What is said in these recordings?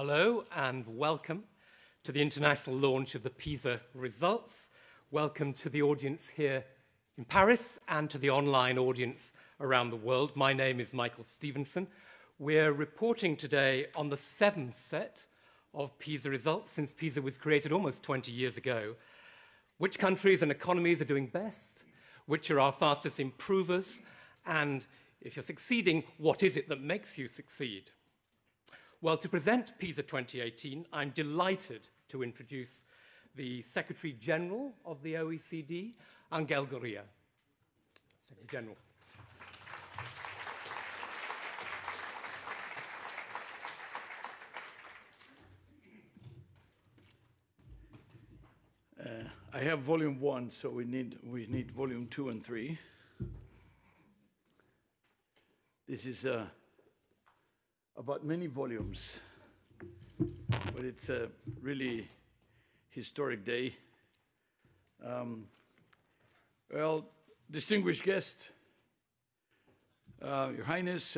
Hello and welcome to the international launch of the PISA results. Welcome to the audience here in Paris and to the online audience around the world. My name is Michael Stevenson. We're reporting today on the 7th set of PISA results since PISA was created almost 20 years ago. Which countries and economies are doing best? Which are our fastest improvers? And if you're succeeding, what is it that makes you succeed? Well, to present PISA 2018, I'm delighted to introduce the Secretary General of the OECD, Angel Gurria. Secretary General. I have volume 1, so we need volume 2 and 3. This is about many volumes, but it's a really historic day. Well, distinguished guest, Your Highness,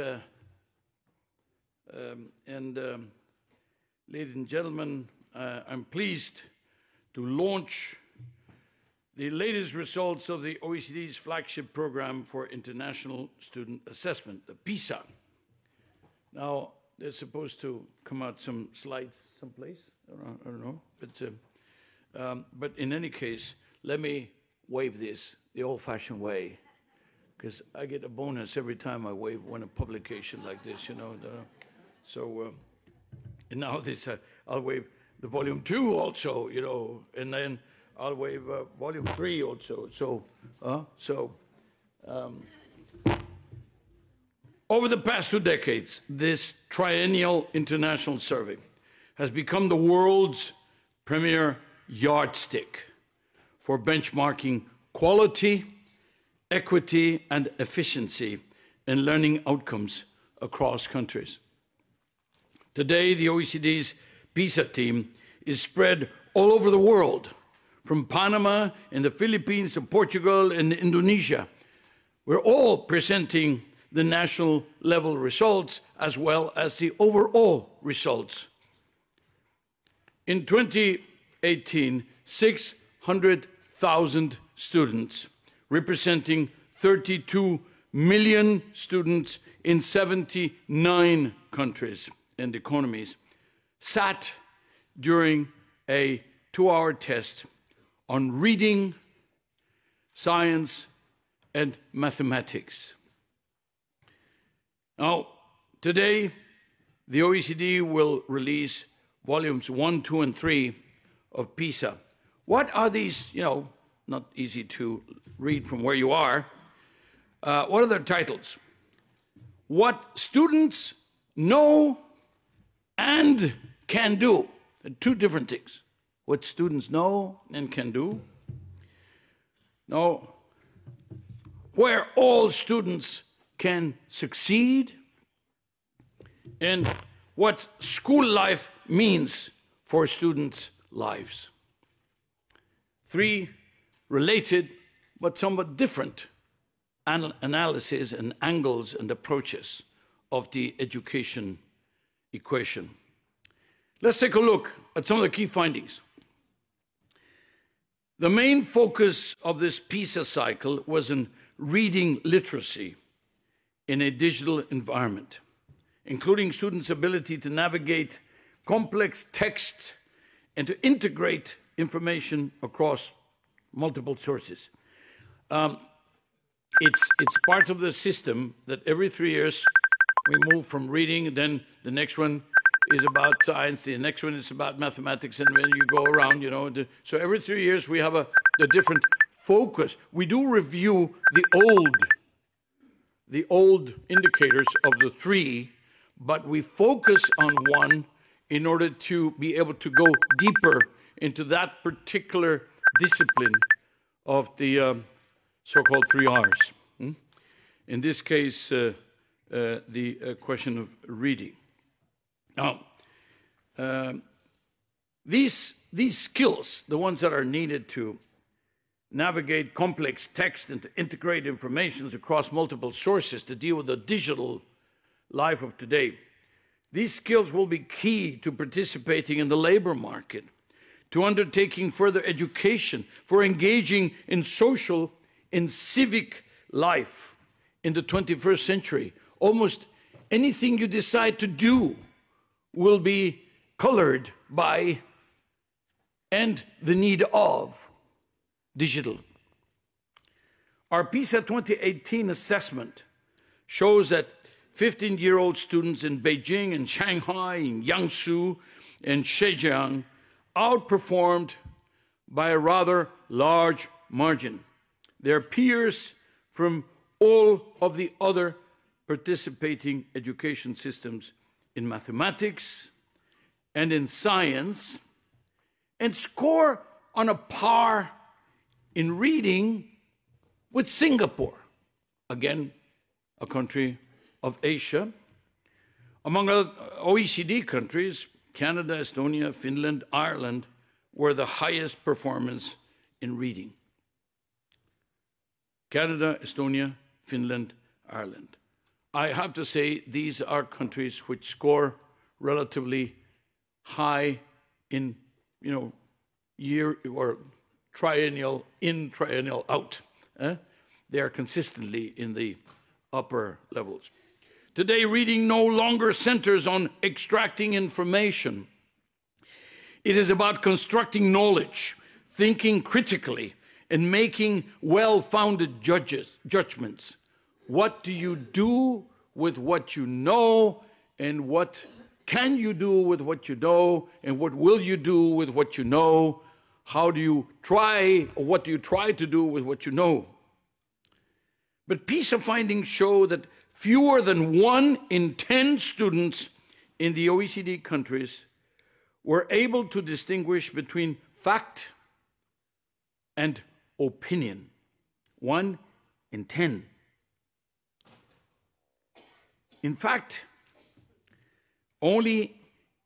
and ladies and gentlemen, I'm pleased to launch the latest results of the OECD's flagship program for international student assessment, the PISA. Now, there's supposed to come out some slides someplace. I don't know. But in any case, let me wave this the old-fashioned way, because I get a bonus every time I wave when a publication like this, you know. And now this, I'll wave the volume 2 also, you know, and then I'll wave volume 3 also. Over the past 2 decades, this triennial international survey has become the world's premier yardstick for benchmarking quality, equity, and efficiency in learning outcomes across countries. Today, the OECD's PISA team is spread all over the world, from Panama and the Philippines to Portugal and Indonesia. We're all presenting the national level results as well as the overall results. In 2018, 600,000 students, representing 32 million students in 79 countries and economies, sat during a 2-hour test on reading, science, and mathematics. Now, today, the OECD will release volumes 1, 2, and 3 of PISA. What are these, you know, not easy to read from where you are. What are their titles? What students know and can do. 2 different things. What students know and can do. Now, where all students can succeed, and what school life means for students' lives. 3 related but somewhat different analyses and angles and approaches of the education equation. Let's take a look at some of the key findings. The main focus of this PISA cycle was in reading literacy in a digital environment, including students' ability to navigate complex text and to integrate information across multiple sources. It's part of the system that every 3 years we move from reading, and then the next one is about science, the next one is about mathematics, and then you go around, you know. So every 3 years we have a different focus. We do review the old indicators of the 3, but we focus on one in order to be able to go deeper into that particular discipline of the so-called 3 R's. In this case, the question of reading. Now, these skills, the ones that are needed to navigate complex text and to integrate information across multiple sources to deal with the digital life of today, These skills will be key to participating in the labor market, to undertaking further education, for engaging in social and civic life in the 21st century. Almost anything you decide to do will be colored by and the need of digital. Our PISA 2018 assessment shows that 15-year-old students in Beijing and Shanghai, in Jiangsu and Zhejiang outperformed by a rather large margin their peers from all of the other participating education systems in mathematics and in science, and score on a par in reading with Singapore, again, a country of Asia. Among OECD countries, Canada, Estonia, Finland, Ireland were the highest performance in reading. Canada, Estonia, Finland, Ireland. I have to say these are countries which score relatively high in, year or triennial in, triennial out. They are consistently in the upper levels. Today, reading no longer centers on extracting information. It is about constructing knowledge, thinking critically, and making well-founded judgments. What do you do with what you know, and what can you do with what you know, and what will you do with what you know? How do you try, or what do you try to do with what you know? But PISA findings show that fewer than 1 in 10 students in the OECD countries were able to distinguish between fact and opinion. 1 in 10. In fact, only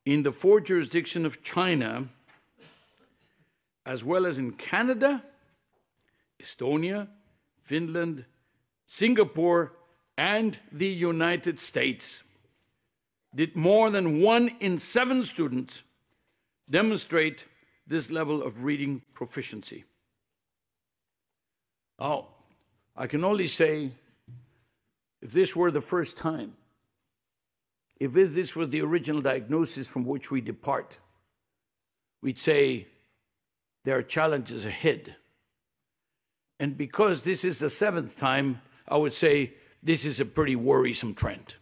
in the 4 jurisdictions of China, as well as in Canada, Estonia, Finland, Singapore, and the United States, did more than 1 in 7 students demonstrate this level of reading proficiency. Oh, I can only say, if this were the first time, if this were the original diagnosis from which we depart, we'd say there are challenges ahead. And because this is the 7th time, I would say this is a pretty worrisome trend.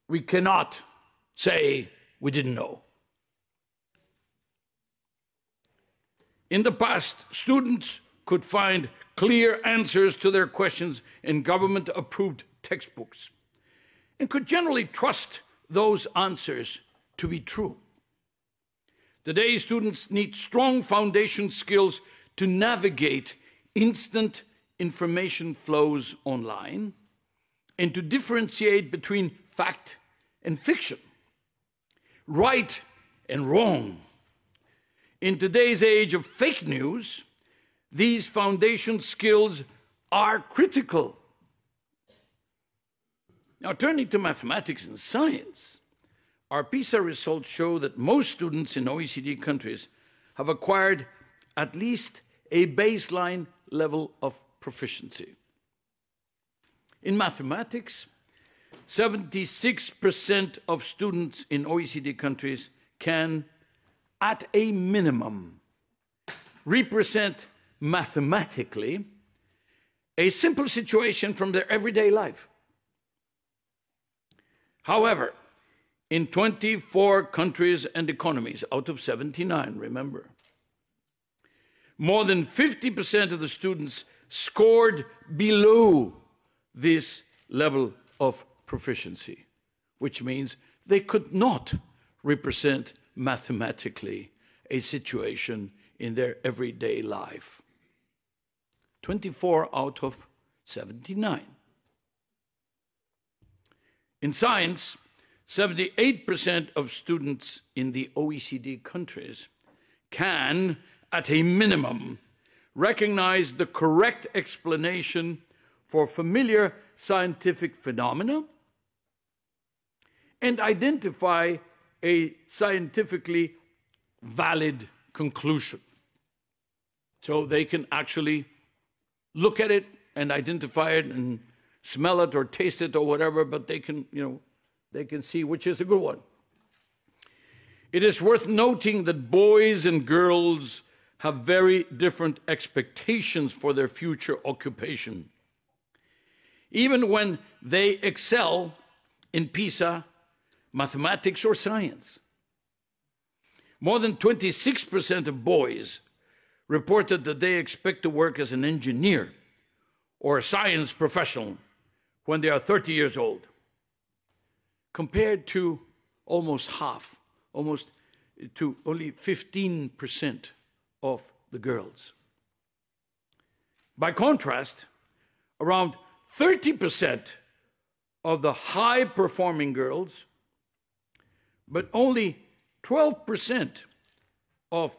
We cannot say we didn't know. In the past, students could find clear answers to their questions in government-approved textbooks and could generally trust those answers to be true. Today, students need strong foundation skills to navigate instant information flows online and to differentiate between fact and fiction, right and wrong. In today's age of fake news, these foundation skills are critical. Now, turning to mathematics and science, our PISA results show that most students in OECD countries have acquired at least a baseline level of proficiency. In mathematics, 76% of students in OECD countries can, at a minimum, represent mathematically a simple situation from their everyday life. However, in 24 countries and economies out of 79, remember, more than 50% of the students scored below this level of proficiency, which means they could not represent mathematically a situation in their everyday life. 24 out of 79. In science, 78% of students in the OECD countries can, at a minimum, recognize the correct explanation for familiar scientific phenomena and identify a scientifically valid conclusion. So they can actually look at it and identify it and smell it or taste it or whatever, but they can, they can see which is a good one. It is worth noting that boys and girls have very different expectations for their future occupation. Even when they excel in PISA, mathematics, or science. More than 26% of boys reported that they expect to work as an engineer or a science professional when they are 30 years old, compared to almost half, almost to only 15% of the girls. By contrast, around 30% of the high-performing girls, but only 12% of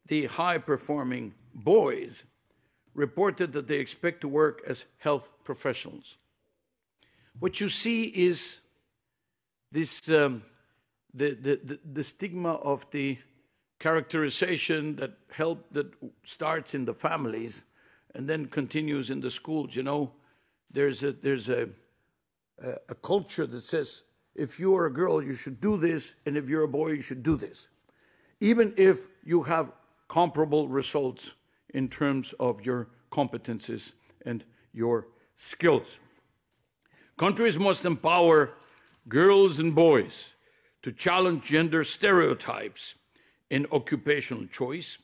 the high-performing boys reported that they expect to work as health professionals. What you see is this the stigma of the characterization that starts in the families and then continues in the schools. There's a culture that says if you are a girl, you should do this, and if you're a boy, you should do this, even if you have comparable results in terms of your competences and your skills. Countries must empower girls and boys to challenge gender stereotypes in occupational choice,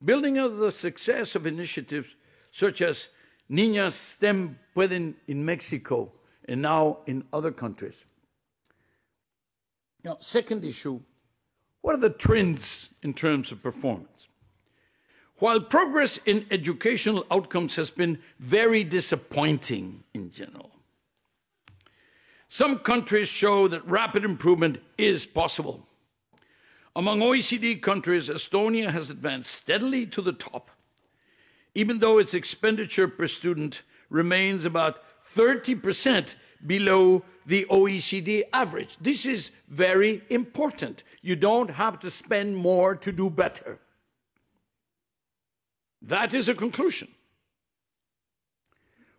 building on the success of initiatives such as Niñas STEM Pueden in Mexico and now in other countries. Now, second issue, what are the trends in terms of performance? While progress in educational outcomes has been very disappointing in general, some countries show that rapid improvement is possible. Among OECD countries, Estonia has advanced steadily to the top, even though its expenditure per student remains about 30% below the OECD average. This is very important. You don't have to spend more to do better. That is a conclusion.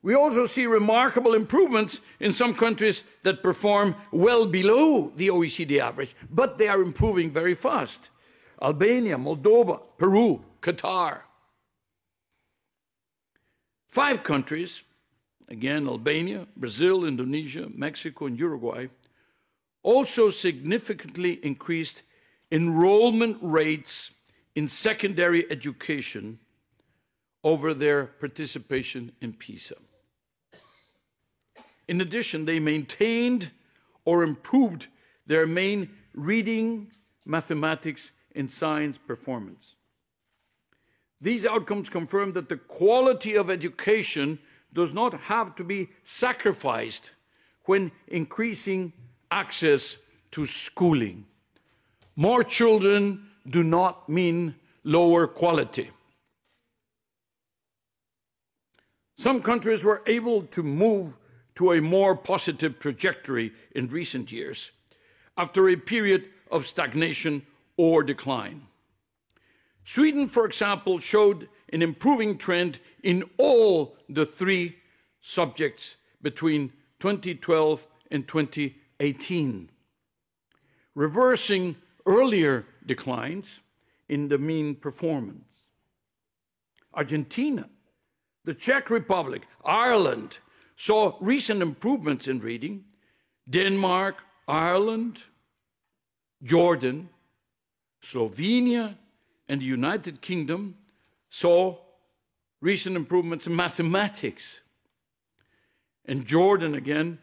We also see remarkable improvements in some countries that perform well below the OECD average, but they are improving very fast. Albania, Moldova, Peru, Qatar. 5 countries, again, Albania, Brazil, Indonesia, Mexico, and Uruguay, also significantly increased enrollment rates in secondary education over their participation in PISA. In addition, they maintained or improved their main reading, mathematics, and science performance. These outcomes confirm that the quality of education does not have to be sacrificed when increasing access to schooling. More children do not mean lower quality. Some countries were able to move to a more positive trajectory in recent years after a period of stagnation or decline. Sweden, for example, showed an improving trend in all the 3 subjects between 2012 and 2018, reversing earlier declines in the mean performance. Argentina, the Czech Republic, Ireland saw recent improvements in reading. Denmark, Ireland, Jordan, Slovenia, and the United Kingdom saw recent improvements in mathematics. And Jordan again,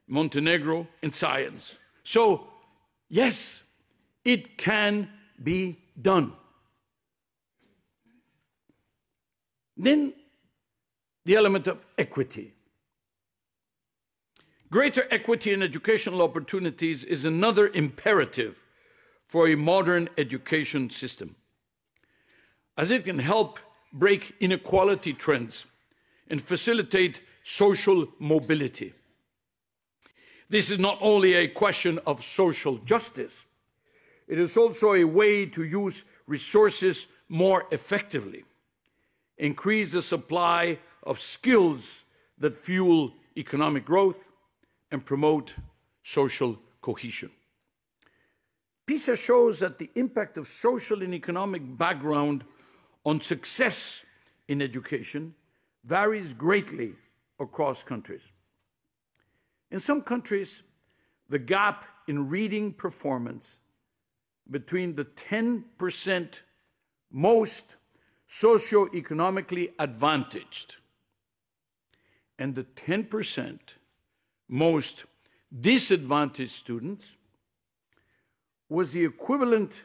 Montenegro, in science. So, yes, it can be done. Then, the element of equity. Greater equity in educational opportunities is another imperative for a modern education system, as it can help break inequality trends and facilitate social mobility. This is not only a question of social justice, it is also a way to use resources more effectively, increase the supply of skills that fuel economic growth, and promote social cohesion. PISA shows that the impact of social and economic background on success in education varies greatly across countries. In some countries, the gap in reading performance between the 10% most socioeconomically advantaged and the 10% most disadvantaged students was the equivalent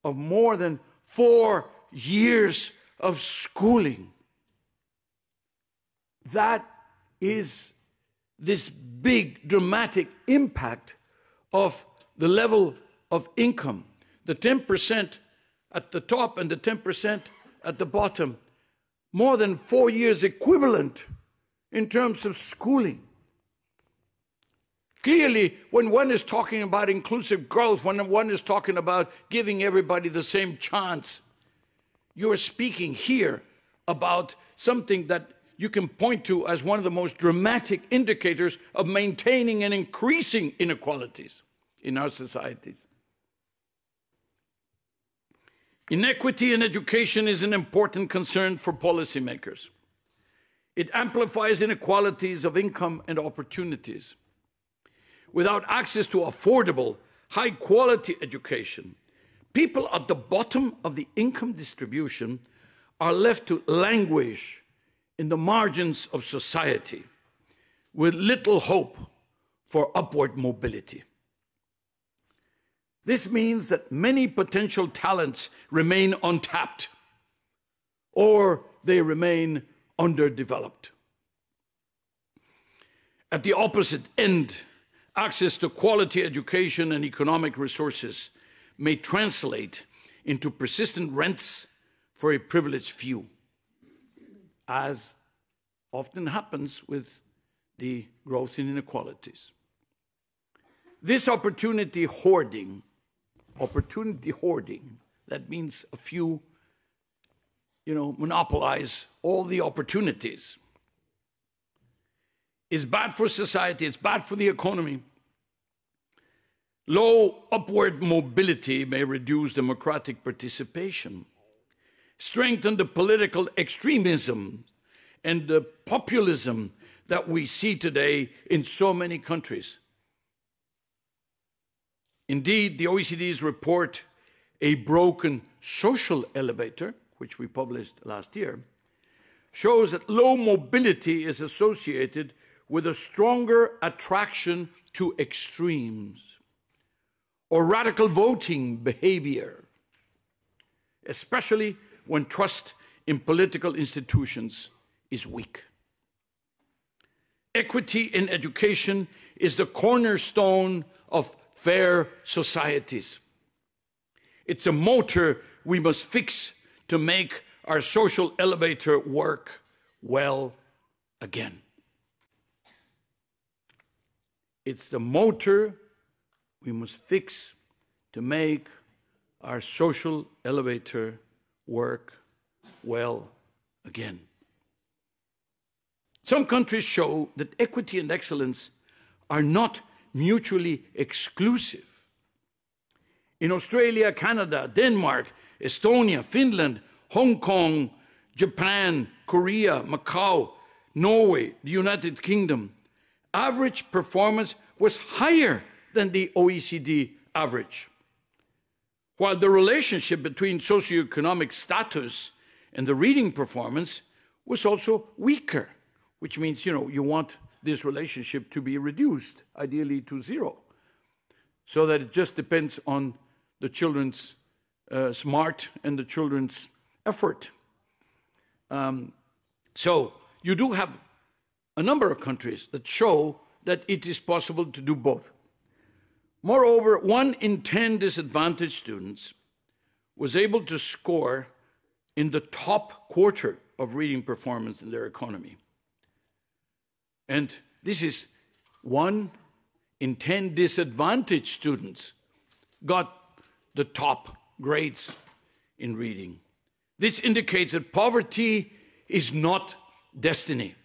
of more than 4 years of schooling. That is this big, dramatic impact of the level of income. The 10% at the top and the 10% at the bottom. More than 4 years equivalent in terms of schooling. Clearly, when one is talking about inclusive growth, when one is talking about giving everybody the same chance, you are speaking here about something that you can point to as one of the most dramatic indicators of maintaining and increasing inequalities in our societies. Inequity in education is an important concern for policymakers. It amplifies inequalities of income and opportunities. Without access to affordable, high-quality education, people at the bottom of the income distribution are left to languish in the margins of society with little hope for upward mobility. This means that many potential talents remain untapped or they remain underdeveloped. At the opposite end, access to quality education and economic resources may translate into persistent rents for a privileged few, as often happens with the growth in inequalities. This opportunity hoarding, that means a few, monopolize all the opportunities, is bad for society, it's bad for the economy. Low upward mobility may reduce democratic participation, strengthen the political extremism and the populism that we see today in so many countries. Indeed, the OECD's report, A Broken Social Elevator, which we published last year, shows that low mobility is associated with a stronger attraction to extremes or radical voting behavior, especially when trust in political institutions is weak. Equity in education is the cornerstone of fair societies. It's a motor we must fix to make our social elevator work well again. It's the motor we must fix to make our social elevator work well again. Some countries show that equity and excellence are not mutually exclusive. In Australia, Canada, Denmark, Estonia, Finland, Hong Kong, Japan, Korea, Macau, Norway, the United Kingdom, average performance was higher than the OECD average, while the relationship between socioeconomic status and the reading performance was also weaker, which means, you want this relationship to be reduced, ideally to zero, so that it just depends on the children's smart and the children's effort. So you do have a number of countries that show that it is possible to do both. Moreover, 1 in 10 disadvantaged students was able to score in the top quarter of reading performance in their economy. And this is 1 in 10 disadvantaged students got the top grades in reading. This indicates that poverty is not destiny.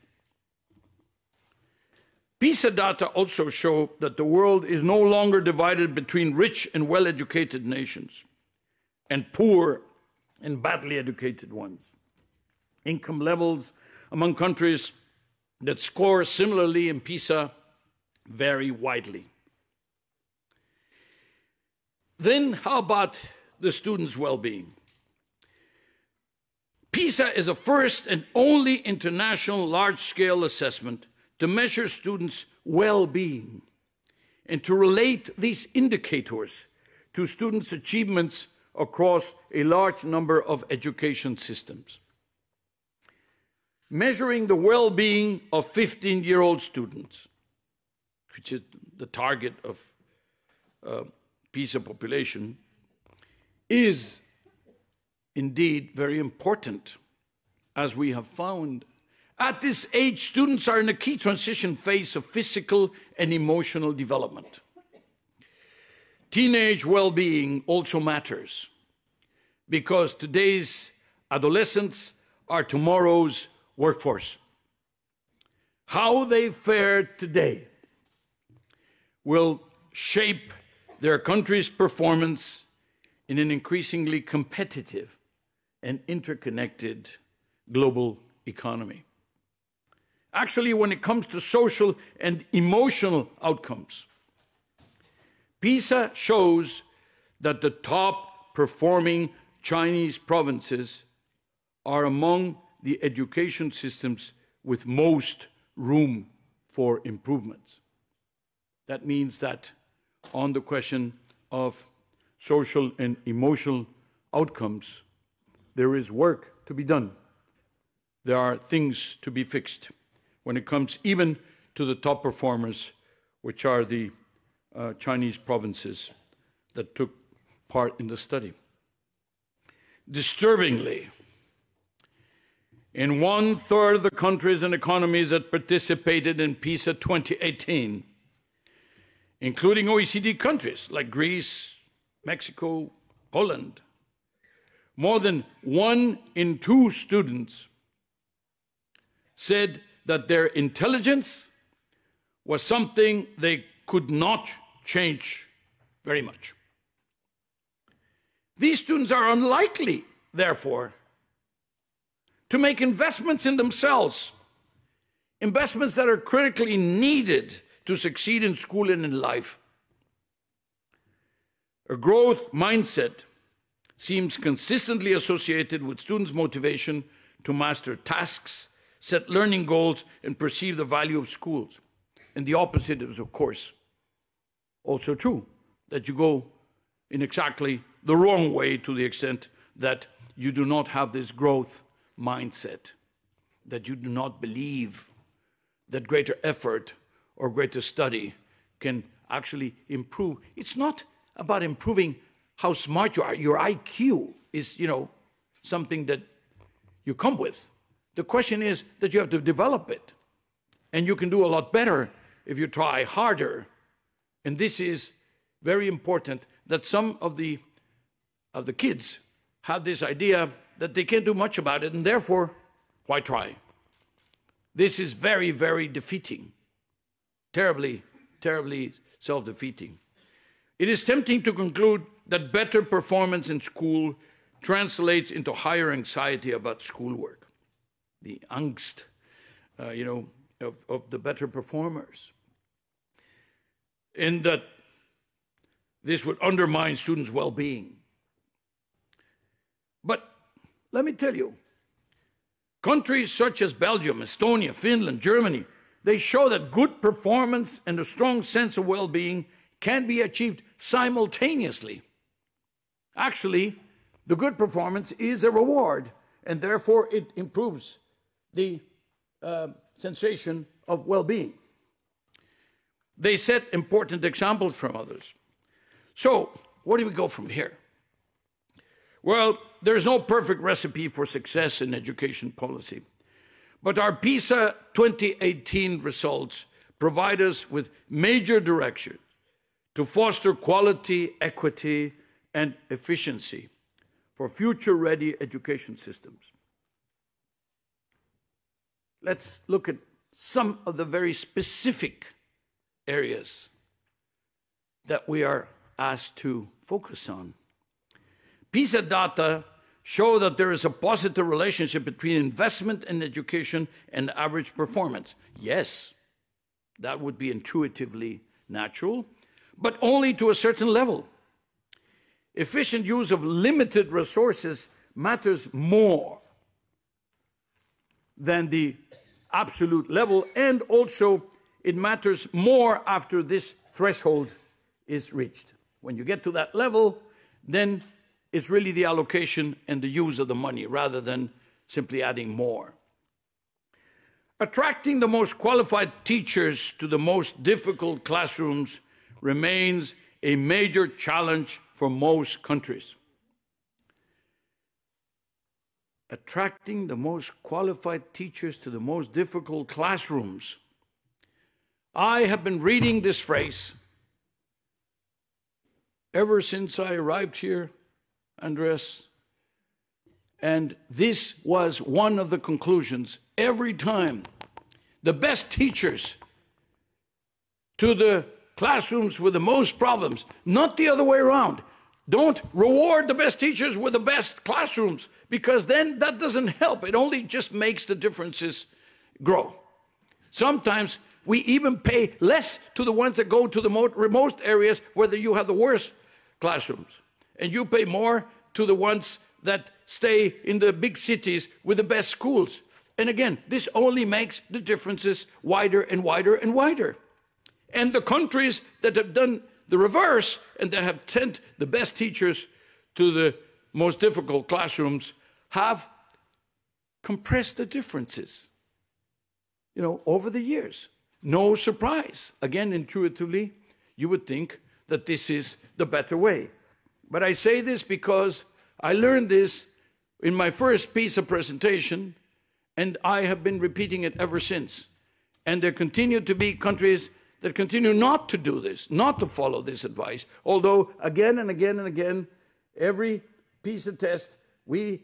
PISA data also show that the world is no longer divided between rich and well-educated nations and poor and badly educated ones. Income levels among countries that score similarly in PISA vary widely. Then how about the students' well-being? PISA is a first and only international large-scale assessment to measure students' well-being and to relate these indicators to students' achievements across a large number of education systems. Measuring the well-being of 15-year-old students, which is the target of PISA population, is indeed very important, as we have found. At this age, students are in a key transition phase of physical and emotional development. Teenage well-being also matters, because today's adolescents are tomorrow's workforce. How they fare today will shape their country's performance in an increasingly competitive and interconnected global economy. Actually, when it comes to social and emotional outcomes, PISA shows that the top performing Chinese provinces are among the education systems with most room for improvements. That means that on the question of social and emotional outcomes, there is work to be done. There are things to be fixed when it comes even to the top performers, which are the Chinese provinces that took part in the study. Disturbingly, in 1/3 of the countries and economies that participated in PISA 2018, including OECD countries like Greece, Mexico, Poland, more than 1 in 2 students said that their intelligence was something they could not change very much. These students are unlikely, therefore, to make investments in themselves, investments that are critically needed to succeed in school and in life. A growth mindset seems consistently associated with students' motivation to master tasks, set learning goals, and perceive the value of schools. And the opposite is, of course, also true, that you go in exactly the wrong way to the extent that you do not have this growth mindset, that you do not believe that greater effort or greater study can actually improve. It's not about improving how smart you are. Your IQ is, something that you come with. The question is that you have to develop it. And you can do a lot better if you try harder. And this is very important, that some of the kids have this idea that they can't do much about it, and therefore, why try? This is very, very defeating. Terribly, terribly self-defeating. It is tempting to conclude that better performance in school translates into higher anxiety about schoolwork. The angst, of the better performers. And that this would undermine students' well-being. But let me tell you, countries such as Belgium, Estonia, Finland, Germany, they show that good performance and a strong sense of well-being can be achieved simultaneously. Actually, the good performance is a reward, and therefore it improves the sensation of well-being. They set important examples from others. So, where do we go from here? Well, there's no perfect recipe for success in education policy. But our PISA 2018 results provide us with major direction to foster quality, equity, and efficiency for future-ready education systems. Let's look at some of the very specific areas that we are asked to focus on. PISA data show that there is a positive relationship between investment in education and average performance. Yes, that would be intuitively natural, but only to a certain level. Efficient use of limited resources matters more than the absolute level, and also it matters more after this threshold is reached. When you get to that level, then it's really the allocation and the use of the money rather than simply adding more. Attracting the most qualified teachers to the most difficult classrooms remains a major challenge for most countries. Attracting the most qualified teachers to the most difficult classrooms. I have been reading this phrase ever since I arrived here, Andres, and this was one of the conclusions. Every time, the best teachers to the classrooms with the most problems, not the other way around. Don't reward the best teachers with the best classrooms, because then that doesn't help. It only just makes the differences grow. Sometimes we even pay less to the ones that go to the remote areas where you have the worst classrooms. And you pay more to the ones that stay in the big cities with the best schools. And again, this only makes the differences wider and wider and wider. And the countries that have done the reverse and that have sent the best teachers to the most difficult classrooms have compressed the differences, over the years. No surprise. Again, intuitively, you would think that this is the better way. But I say this because I learned this in my first PISA presentation, and I have been repeating it ever since. And there continue to be countries that continue not to do this, not to follow this advice. Although again and again and again, every PISA test, we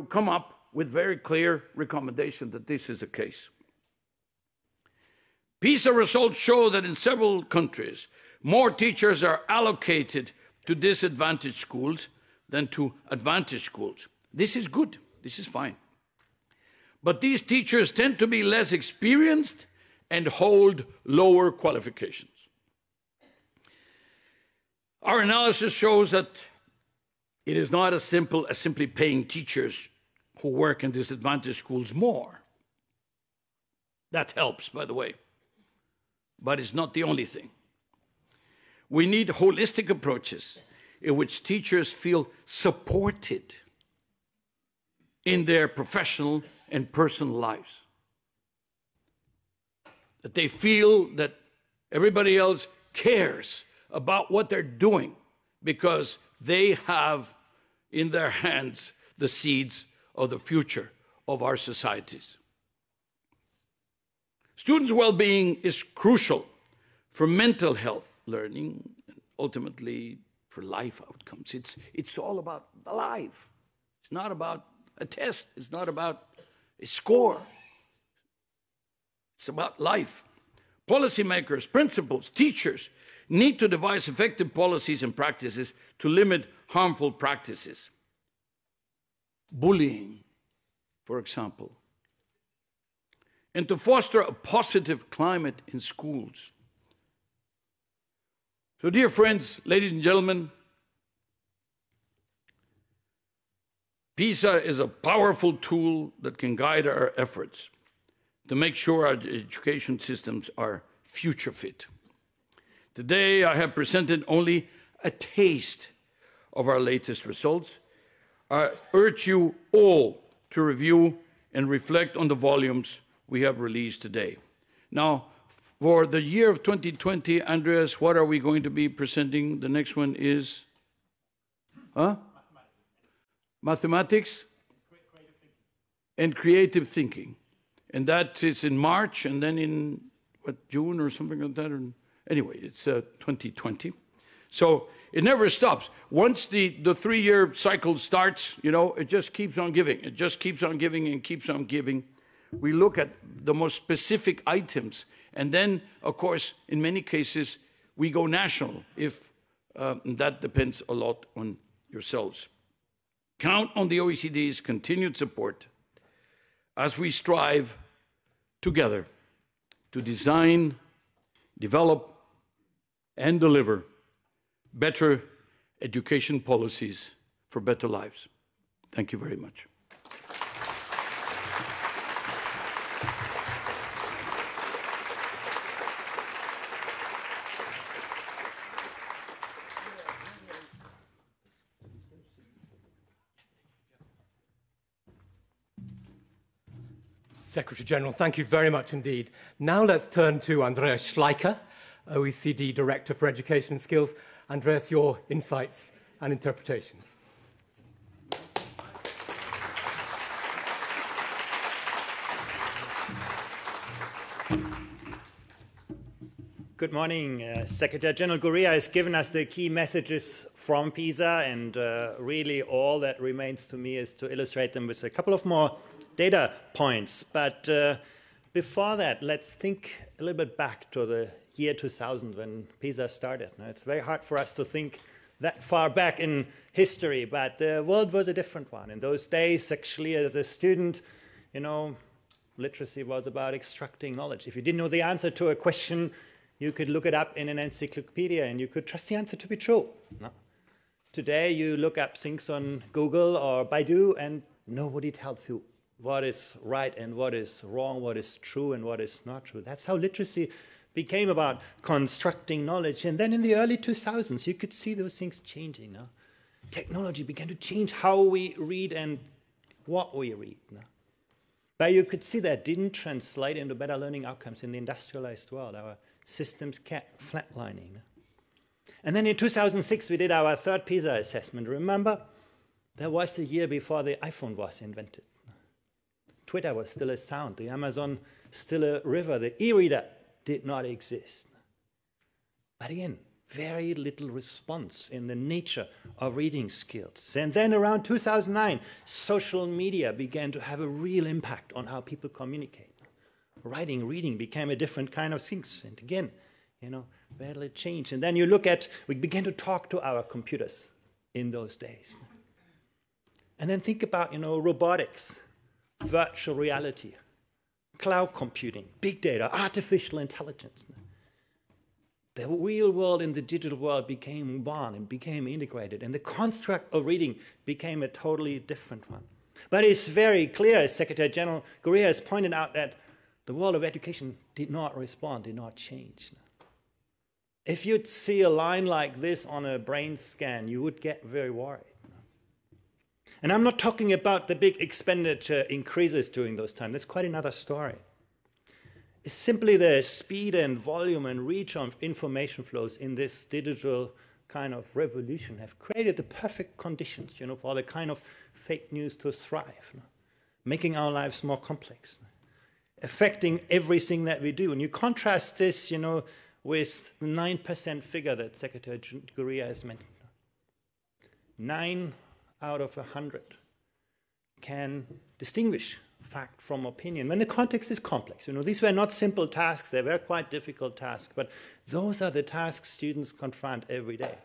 come up with very clear recommendation that this is the case. PISA results show that in several countries, more teachers are allocated to disadvantaged schools than to advantaged schools. This is good. This is fine. But these teachers tend to be less experienced and hold lower qualifications. Our analysis shows that it is not as simple as simply paying teachers who work in disadvantaged schools more. That helps, by the way, but it's not the only thing. We need holistic approaches in which teachers feel supported in their professional and personal lives. That they feel that everybody else cares about what they're doing because they have in their hands the seeds of the future of our societies. Students' well-being is crucial for mental health, learning, and ultimately for life outcomes. It's all about the life. It's not about a test. It's not about a score. It's about life. Policymakers, principals, teachers need to devise effective policies and practices to limit harmful practices. Bullying, for example. And to foster a positive climate in schools. So, dear friends, ladies and gentlemen, PISA is a powerful tool that can guide our efforts to make sure our education systems are future fit. Today, I have presented only a taste of our latest results. I urge you all to review and reflect on the volumes we have released today. Now, for the year of 2020, Andreas, what are we going to be presenting? The next one is? mathematics, and creative thinking. And that is in March, and then in, what, June or something like that? Or, anyway, it's 2020. So it never stops. Once the 3-year cycle starts, you know, it just keeps on giving. It just keeps on giving and keeps on giving. We look at the most specific items. And then, of course, in many cases, we go national, if that depends a lot on yourselves. Count on the OECD's continued support as we strive together to design, develop, and deliver better education policies for better lives. Thank you very much. Secretary General, thank you very much indeed. Now let's turn to Andreas Schleicher, OECD Director for Education and Skills. Andreas, your insights and interpretations. Good morning. Secretary General Gurria has given us the key messages from PISA, and really all that remains to me is to illustrate them with a couple of more data points. But before that, let's think a little bit back to the year 2000 when PISA started. Now, it's very hard for us to think that far back in history, but the world was a different one. In those days, actually, as a student, you know, literacy was about extracting knowledge. If you didn't know the answer to a question, you could look it up in an encyclopedia and you could trust the answer to be true. No. Today, you look up things on Google or Baidu and nobody tells you what is right and what is wrong, what is true and what is not true. That's how literacy became about constructing knowledge. And then in the early 2000s, you could see those things changing. No? Technology began to change how we read and what we read. No? But you could see that didn't translate into better learning outcomes in the industrialized world. Our systems kept flatlining. No? And then in 2006, we did our third PISA assessment. Remember, that was a year before the iPhone was invented. Twitter was still a sound, the Amazon still a river, the e-reader did not exist. But again, very little response in the nature of reading skills. And then around 2009, social media began to have a real impact on how people communicate. Writing, reading became a different kind of things. And again, you know, very little change. And then you look at, we began to talk to our computers in those days. And then think about, you know, robotics, virtual reality, cloud computing, big data, artificial intelligence. The real world and the digital world became one and became integrated, and the construct of reading became a totally different one. But it's very clear, as Secretary General Gurria has pointed out, that the world of education did not respond, did not change. If you'd see a line like this on a brain scan, you would get very worried. And I'm not talking about the big expenditure increases during those times. That's quite another story. It's simply the speed and volume and reach of information flows in this digital kind of revolution have created the perfect conditions, you know, for the kind of fake news to thrive, you know, making our lives more complex, affecting everything that we do. And you contrast this, you know, with the 9% figure that Secretary Gurria has mentioned. 9 out of 100 can distinguish fact from opinion when the context is complex. You know, these were not simple tasks, they were quite difficult tasks, but those are the tasks students confront every day.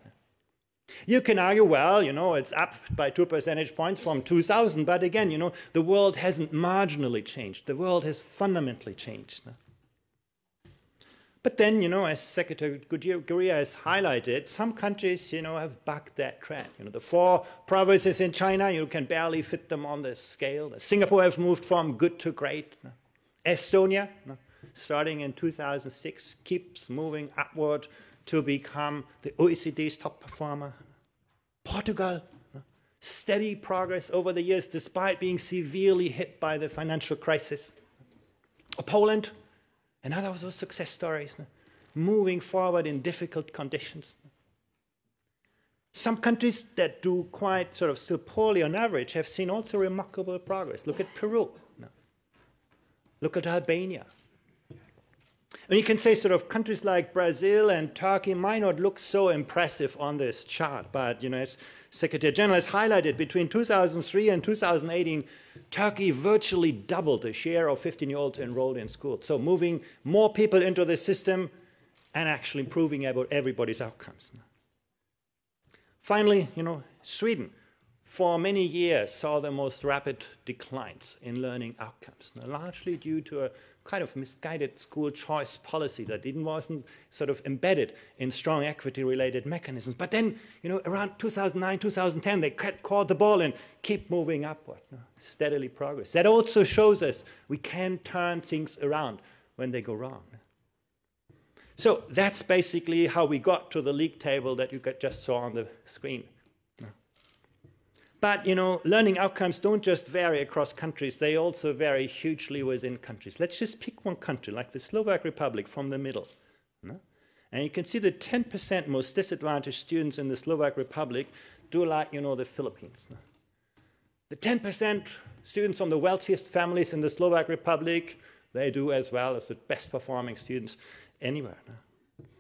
You can argue, well, you know, it's up by 2 percentage points from 2000, but again, you know, the world hasn't marginally changed. The world has fundamentally changed. But then, you know, as Secretary Gurria has highlighted, some countries, you know, have bucked that trend. You know, the 4 provinces in China, you can barely fit them on the scale. Singapore has moved from good to great. Estonia, starting in 2006, keeps moving upward to become the OECD's top performer. Portugal, steady progress over the years despite being severely hit by the financial crisis. Poland, another of those success stories, moving forward in difficult conditions. Some countries that do quite sort of still poorly on average have seen also remarkable progress. Look at Peru. Look at Albania. And you can say sort of countries like Brazil and Turkey might not look so impressive on this chart, but as Secretary General has highlighted, between 2003 and 2018, Turkey virtually doubled the share of 15-year-olds enrolled in school. So moving more people into the system and actually improving everybody's outcomes. Finally, Sweden, for many years, saw the most rapid declines in learning outcomes, largely due to a kind of misguided school choice policy that wasn't sort of embedded in strong equity-related mechanisms. But then, around 2009, 2010, they caught the ball and keep moving upward, steadily progress. That also shows us we can turn things around when they go wrong. So that's basically how we got to the league table that you just saw on the screen. But, learning outcomes don't just vary across countries, they also vary hugely within countries. Let's just pick one country, like the Slovak Republic from the middle. And you can see the 10% most disadvantaged students in the Slovak Republic do like, the Philippines. The 10% students from the wealthiest families in the Slovak Republic, they do as well as the best performing students anywhere.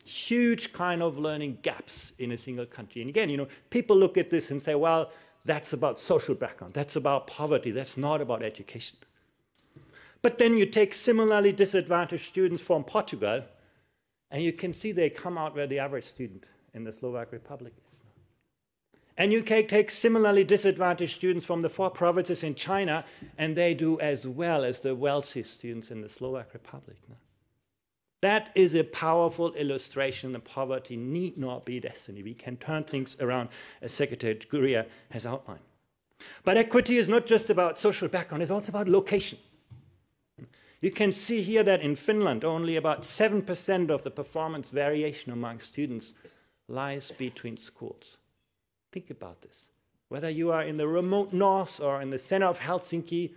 Huge kind of learning gaps in a single country. And again, people look at this and say, well, that's about social background, that's about poverty, that's not about education. But then you take similarly disadvantaged students from Portugal, and you can see they come out where the average student in the Slovak Republic is. And you can take similarly disadvantaged students from the 4 provinces in China, and they do as well as the wealthiest students in the Slovak Republic. That is a powerful illustration that poverty need not be destiny. We can turn things around, as Secretary Gurria has outlined. But equity is not just about social background, it's also about location. You can see here that in Finland, only about 7% of the performance variation among students lies between schools. Think about this. Whether you are in the remote north or in the center of Helsinki,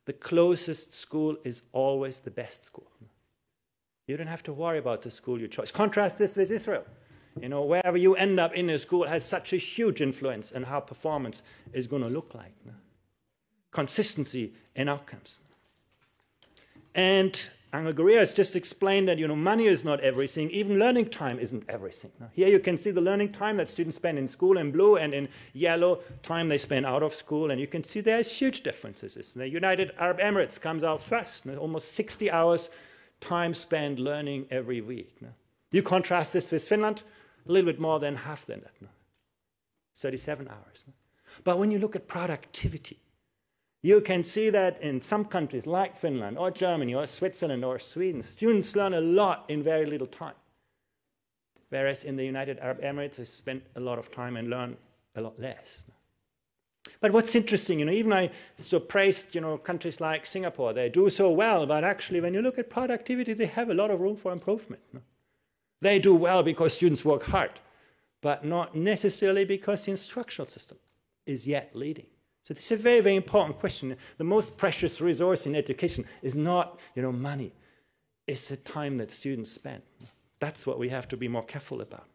the closest school is always the best school. You don't have to worry about the school you choose. Contrast this with Israel. Wherever you end up in a school has such a huge influence on how performance is going to look like. Consistency in outcomes. And Angel Gurria has just explained that money is not everything. Even learning time isn't everything. Here you can see the learning time that students spend in school in blue, and in yellow, time they spend out of school. And you can see there's huge differences. The United Arab Emirates comes out first, almost 60 hours time spent learning every week. You contrast this with Finland, a little bit more than half than that, 37 hours. But when you look at productivity, you can see that in some countries like Finland or Germany or Switzerland or Sweden, students learn a lot in very little time. Whereas in the United Arab Emirates, they spend a lot of time and learn a lot less. But what's interesting, even I praised, countries like Singapore, they do so well, but actually when you look at productivity, they have a lot of room for improvement. They do well because students work hard, but not necessarily because the instructional system is yet leading. So this is a very, very important question. The most precious resource in education is not, money. It's the time that students spend. That's what we have to be more careful about.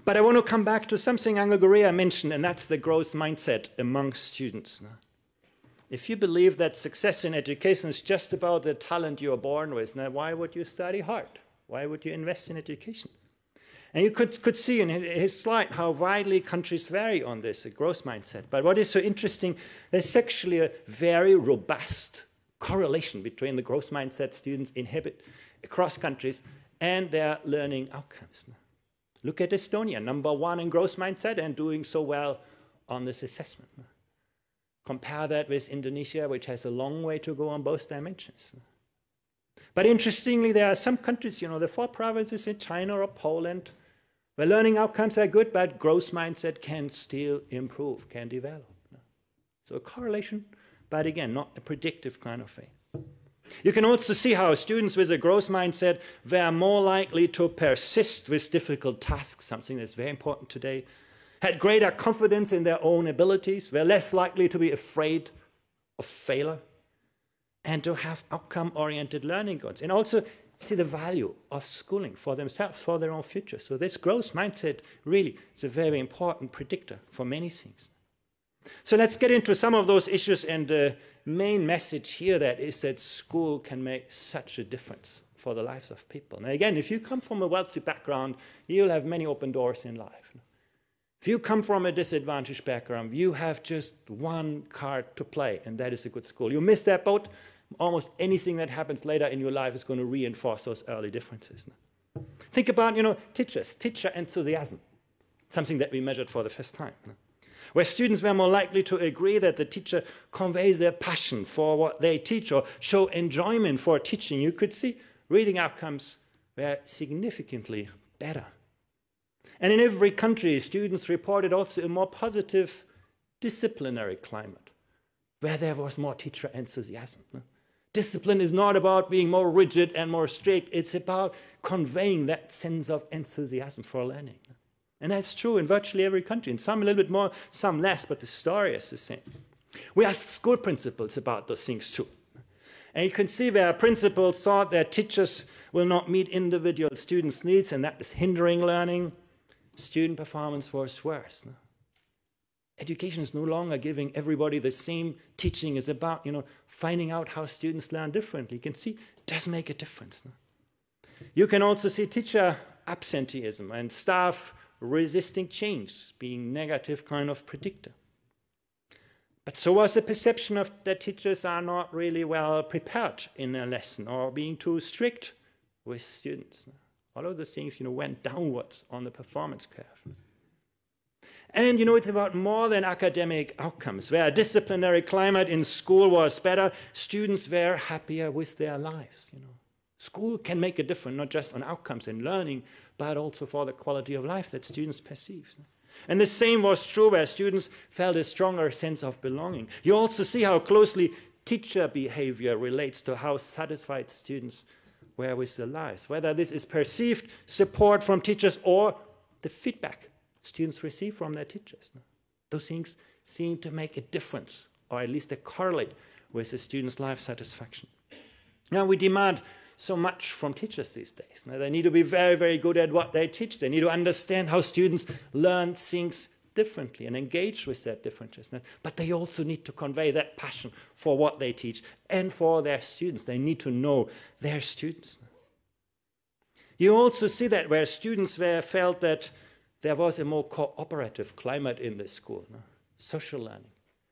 But I want to come back to something Angel Gurria mentioned, and that's the growth mindset among students. If you believe that success in education is just about the talent you're born with, now why would you study hard? Why would you invest in education? And you could see in his slide how widely countries vary on this, a growth mindset. But what is so interesting, there's actually a very robust correlation between the growth mindset students inhibit across countries and their learning outcomes. Look at Estonia, #1 in growth mindset and doing so well on this assessment. Compare that with Indonesia, which has a long way to go on both dimensions. But interestingly, there are some countries, the 4 provinces in China or Poland, where learning outcomes are good, but growth mindset can still improve, can develop. So a correlation, but again, not a predictive kind of thing. You can also see how students with a growth mindset were more likely to persist with difficult tasks, something that's very important today, had greater confidence in their own abilities, were less likely to be afraid of failure, and to have outcome-oriented learning goals. And also, see the value of schooling for themselves, for their own future. So this growth mindset really is a very important predictor for many things. So let's get into some of those issues, and the main message here that is that school can make such a difference for the lives of people. Now again, if you come from a wealthy background, you'll have many open doors in life. If you come from a disadvantaged background, you have just one card to play, and that is a good school. You miss that boat, almost anything that happens later in your life is going to reinforce those early differences. Think about, teachers, teacher enthusiasm, something that we measured for the first time. Where students were more likely to agree that the teacher conveys their passion for what they teach or show enjoyment for teaching, you could see reading outcomes were significantly better. And in every country, students reported also a more positive disciplinary climate, where there was more teacher enthusiasm. Discipline is not about being more rigid and more strict. It's about conveying that sense of enthusiasm for learning. And that's true in virtually every country, and some a little bit more, some less, but the story is the same. We asked school principals about those things too. And you can see where principals thought that teachers will not meet individual students' needs, and that is hindering learning. Student performance was worse. Education is no longer giving everybody the same teaching. It's about, finding out how students learn differently. You can see it does make a difference. You can also see teacher absenteeism and staff resisting change being negative kind of predictor. But so was the perception of that teachers are not really well prepared in a lesson or being too strict with students. All of the things, went downwards on the performance curve. And, it's about more than academic outcomes. Where a disciplinary climate in school was better, students were happier with their lives, School can make a difference, not just on outcomes and learning, but also for the quality of life that students perceive. And the same was true where students felt a stronger sense of belonging. You also see how closely teacher behavior relates to how satisfied students were with their lives, whether this is perceived support from teachers or the feedback students receive from their teachers. Those things seem to make a difference, or at least they correlate with the student's life satisfaction. Now we demand so much from teachers these days. Now, they need to be very, very good at what they teach. They need to understand how students learn things differently and engage with their differences. But they also need to convey that passion for what they teach and for their students. They need to know their students. You also see that where students felt that there was a more cooperative climate in the school, social learning.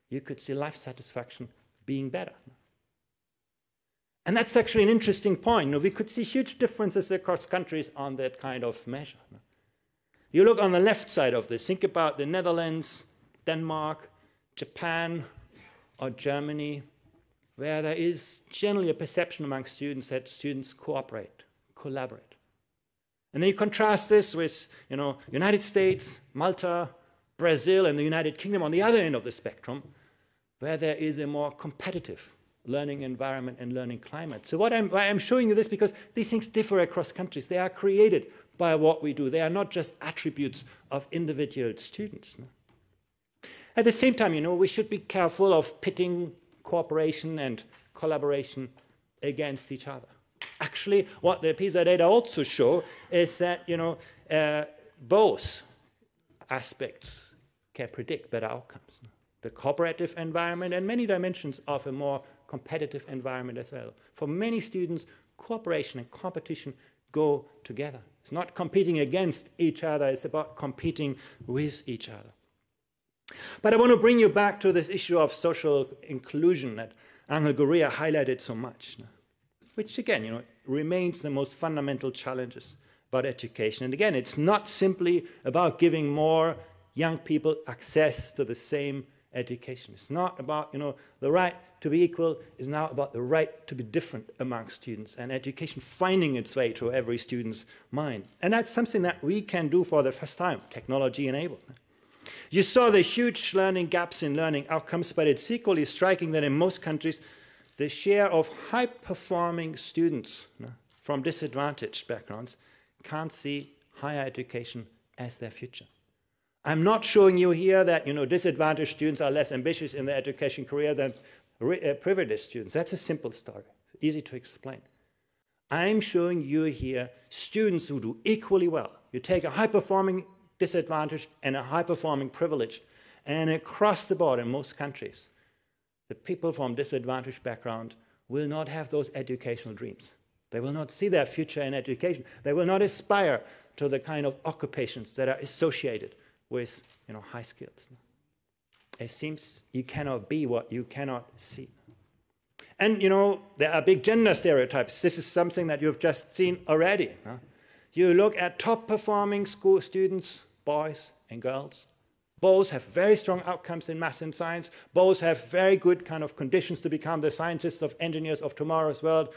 You could see life satisfaction being better. And that's actually an interesting point. We could see huge differences across countries on that kind of measure. You look on the left side of this, think about the Netherlands, Denmark, Japan, or Germany, where there is generally a perception among students that students cooperate, collaborate. And then you contrast this with, United States, Malta, Brazil, and the United Kingdom on the other end of the spectrum, where there is a more competitive learning environment and learning climate. So why I'm showing you this, because these things differ across countries. They are created by what we do. They are not just attributes of individual students. At the same time, we should be careful of pitting cooperation and collaboration against each other. Actually, what the PISA data also show is that, both aspects can predict better outcomes. The cooperative environment and many dimensions of a more competitive environment as well. For many students, cooperation and competition go together. It's not competing against each other, it's about competing with each other. But I want to bring you back to this issue of social inclusion that Angel Gurria highlighted so much, which again, remains the most fundamental challenges about education. And again, it's not simply about giving more young people access to the same education. It's not about, the right to be equal. It's now about the right to be different among students, and education finding its way to every student's mind. And that's something that we can do for the first time, technology enabled. You saw the huge learning gaps in learning outcomes, but it's equally striking that in most countries, the share of high-performing students from disadvantaged backgrounds can't see higher education as their future. I'm not showing you here that disadvantaged students are less ambitious in their education career than privileged students. That's a simple story, easy to explain. I'm showing you here students who do equally well. You take a high-performing disadvantaged and a high-performing privileged, and across the board in most countries, the people from disadvantaged background will not have those educational dreams. They will not see their future in education. They will not aspire to the kind of occupations that are associated with high skills. It seems you cannot be what you cannot see. And there are big gender stereotypes. This is something that you've just seen already. You look at top performing school students, boys and girls. Both have very strong outcomes in math and science. Both have very good kind of conditions to become the scientists of engineers of tomorrow's world.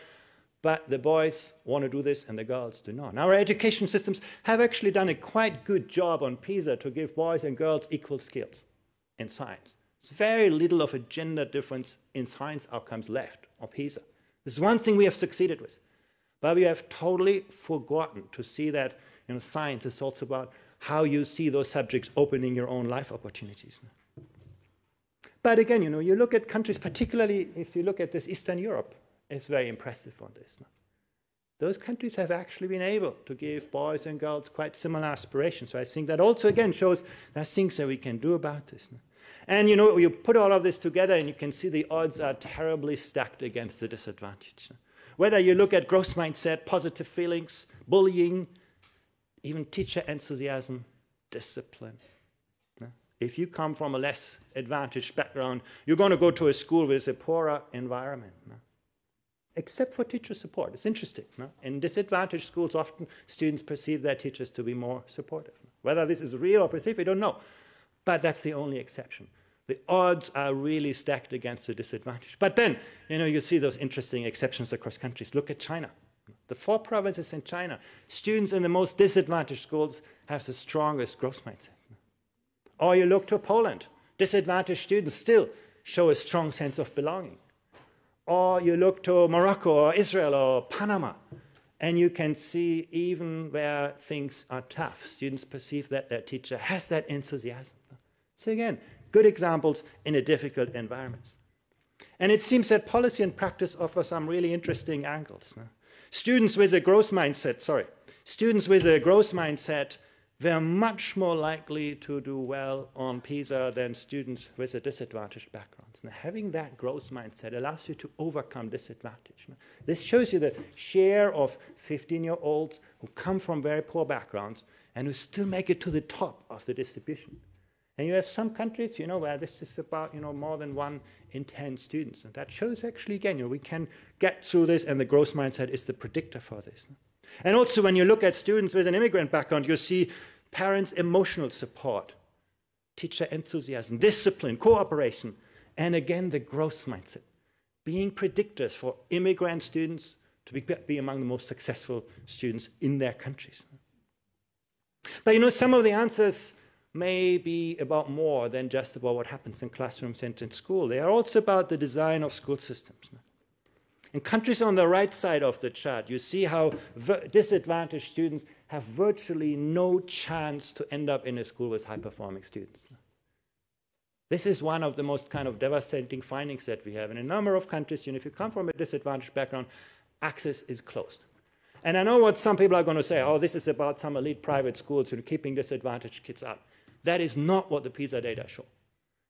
But the boys want to do this and the girls do not. Now, our education systems have actually done a quite good job on PISA to give boys and girls equal skills in science. There's very little of a gender difference in science outcomes left on PISA. This is one thing we have succeeded with. But we have totally forgotten to see that science is also about how you see those subjects opening your own life opportunities. But again, you look at countries, particularly if you look at this Eastern Europe, it's very impressive on this. Those countries have actually been able to give boys and girls quite similar aspirations. So I think that also, again, shows there's things that we can do about this. And you put all of this together and you can see the odds are terribly stacked against the disadvantage. Whether you look at growth mindset, positive feelings, bullying, even teacher enthusiasm, discipline. If you come from a less advantaged background, you're going to go to a school with a poorer environment. Except for teacher support. It's interesting. In disadvantaged schools, often students perceive their teachers to be more supportive. Whether this is real or perceived, we don't know. But that's the only exception. The odds are really stacked against the disadvantage. But then, you see those interesting exceptions across countries. Look at China. The 4 provinces in China, students in the most disadvantaged schools have the strongest growth mindset. Or you look to Poland. Disadvantaged students still show a strong sense of belonging. Or you look to Morocco or Israel or Panama, and you can see even where things are tough, students perceive that their teacher has that enthusiasm. So again, good examples in a difficult environment. And it seems that policy and practice offer some really interesting angles. Students with a growth mindset were much more likely to do well on PISA than students with a disadvantaged backgrounds. Now, having that growth mindset allows you to overcome disadvantage. This shows you the share of 15-year-olds who come from very poor backgrounds and who still make it to the top of the distribution. And you have some countries, where this is about, more than 1 in 10 students. And that shows actually, again, we can get through this, and the growth mindset is the predictor for this. And also, when you look at students with an immigrant background, you see parents' emotional support, teacher enthusiasm, discipline, cooperation, and again, the growth mindset, being predictors for immigrant students to be among the most successful students in their countries. But some of the answers may be about more than just about what happens in classrooms and in school. They are also about the design of school systems. In countries on the right side of the chart, you see how disadvantaged students have virtually no chance to end up in a school with high-performing students. This is one of the most kind of devastating findings that we have. In a number of countries, if you come from a disadvantaged background, access is closed. And I know what some people are going to say, this is about some elite private schools keeping disadvantaged kids out. That is not what the PISA data show.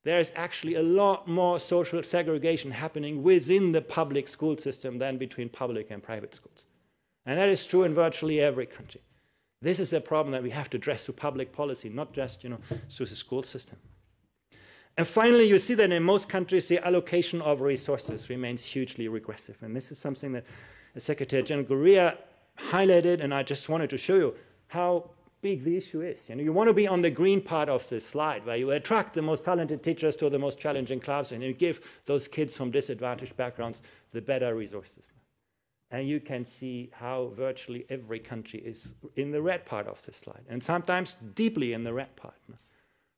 There is actually a lot more social segregation happening within the public school system than between public and private schools. And that is true in virtually every country. This is a problem that we have to address through public policy, not just through the school system. And finally, you see that in most countries, the allocation of resources remains hugely regressive. And this is something that Secretary General Gurria highlighted, and I just wanted to show you how big the issue is. You want to be on the green part of this slide, where you attract the most talented teachers to the most challenging classes, and you give those kids from disadvantaged backgrounds the better resources. And you can see how virtually every country is in the red part of this slide, and sometimes deeply in the red part,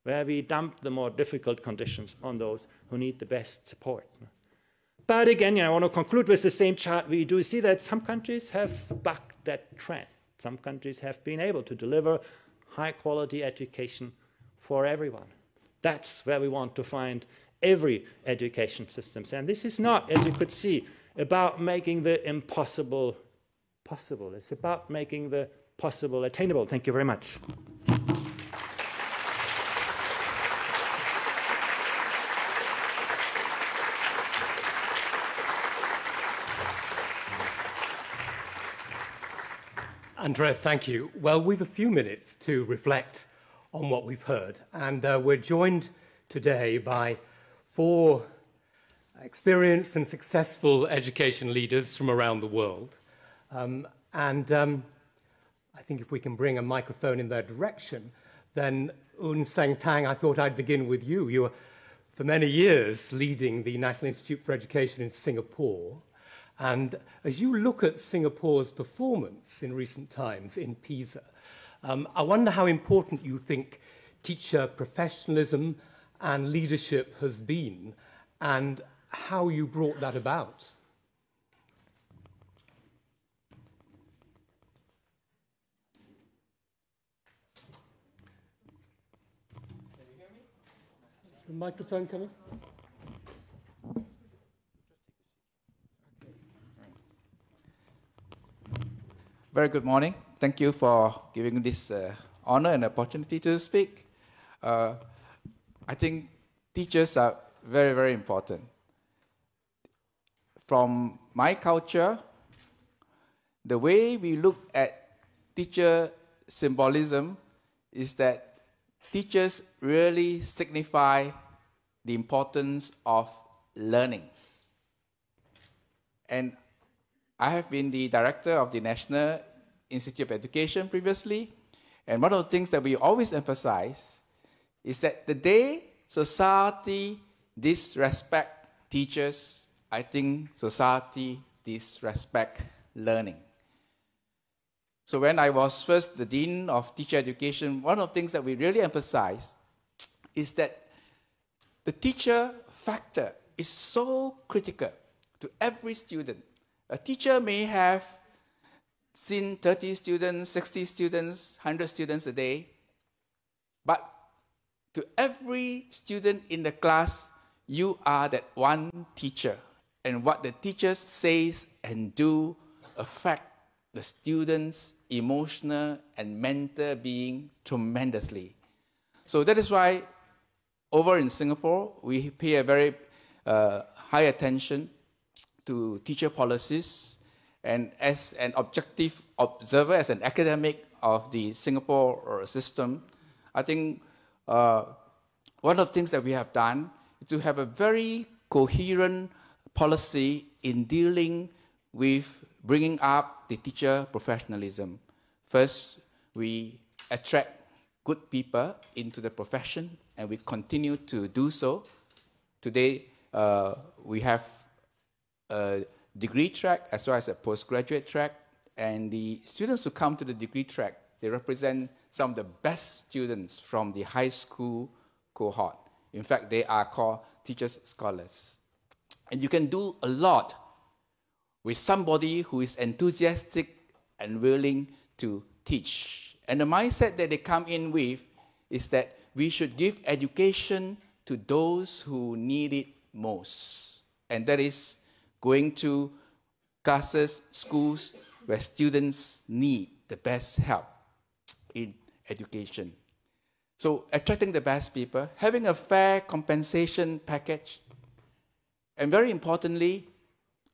where we dump the more difficult conditions on those who need the best support. But again, I want to conclude with the same chart. We do see that some countries have bucked that trend. Some countries have been able to deliver high-quality education for everyone. That's where we want to find every education systems. And this is not, as you could see, about making the impossible possible. It's about making the possible attainable. Thank you very much. Andreas, thank you. Well, we've a few minutes to reflect on what we've heard, and we're joined today by 4 experienced and successful education leaders from around the world. I think if we can bring a microphone in their direction, then Un Seng Tang, I thought I'd begin with you. You were, for many years, leading the National Institute for Education in Singapore. And as you look at Singapore's performance in recent times in PISA, I wonder how important you think teacher professionalism and leadership has been, and how you brought that about. Can you hear me? Is the microphone coming? Very good morning. Thank you for giving this honor and opportunity to speak. I think teachers are very, very important. From my culture, the way we look at teacher symbolism is that teachers really signify the importance of learning. And I have been the director of the National Institute of Education previously, and one of the things that we always emphasize is that the day society disrespect teachers, I think society disrespect learning. So when I was first the Dean of Teacher Education, one of the things that we really emphasize is that the teacher factor is so critical to every student. A teacher may have seen 30 students, 60 students, 100 students a day, but to every student in the class, you are that one teacher. And what the teacher says and do affect the student's emotional and mental being tremendously. So that is why over in Singapore, we pay a very high attention to teacher policies, and as an objective observer, as an academic of the Singapore system, I think one of the things that we have done is to have a very coherent policy in dealing with bringing up the teacher professionalism. First, we attract good people into the profession, and we continue to do so. Today, we have a degree track as well as a postgraduate track, and the students who come to the degree track, they represent some of the best students from the high school cohort. In fact, they are called teachers scholars. And you can do a lot with somebody who is enthusiastic and willing to teach. And the mindset that they come in with is that we should give education to those who need it most. And that is going to classes, schools, where students need the best help in education. So attracting the best people, having a fair compensation package, and very importantly,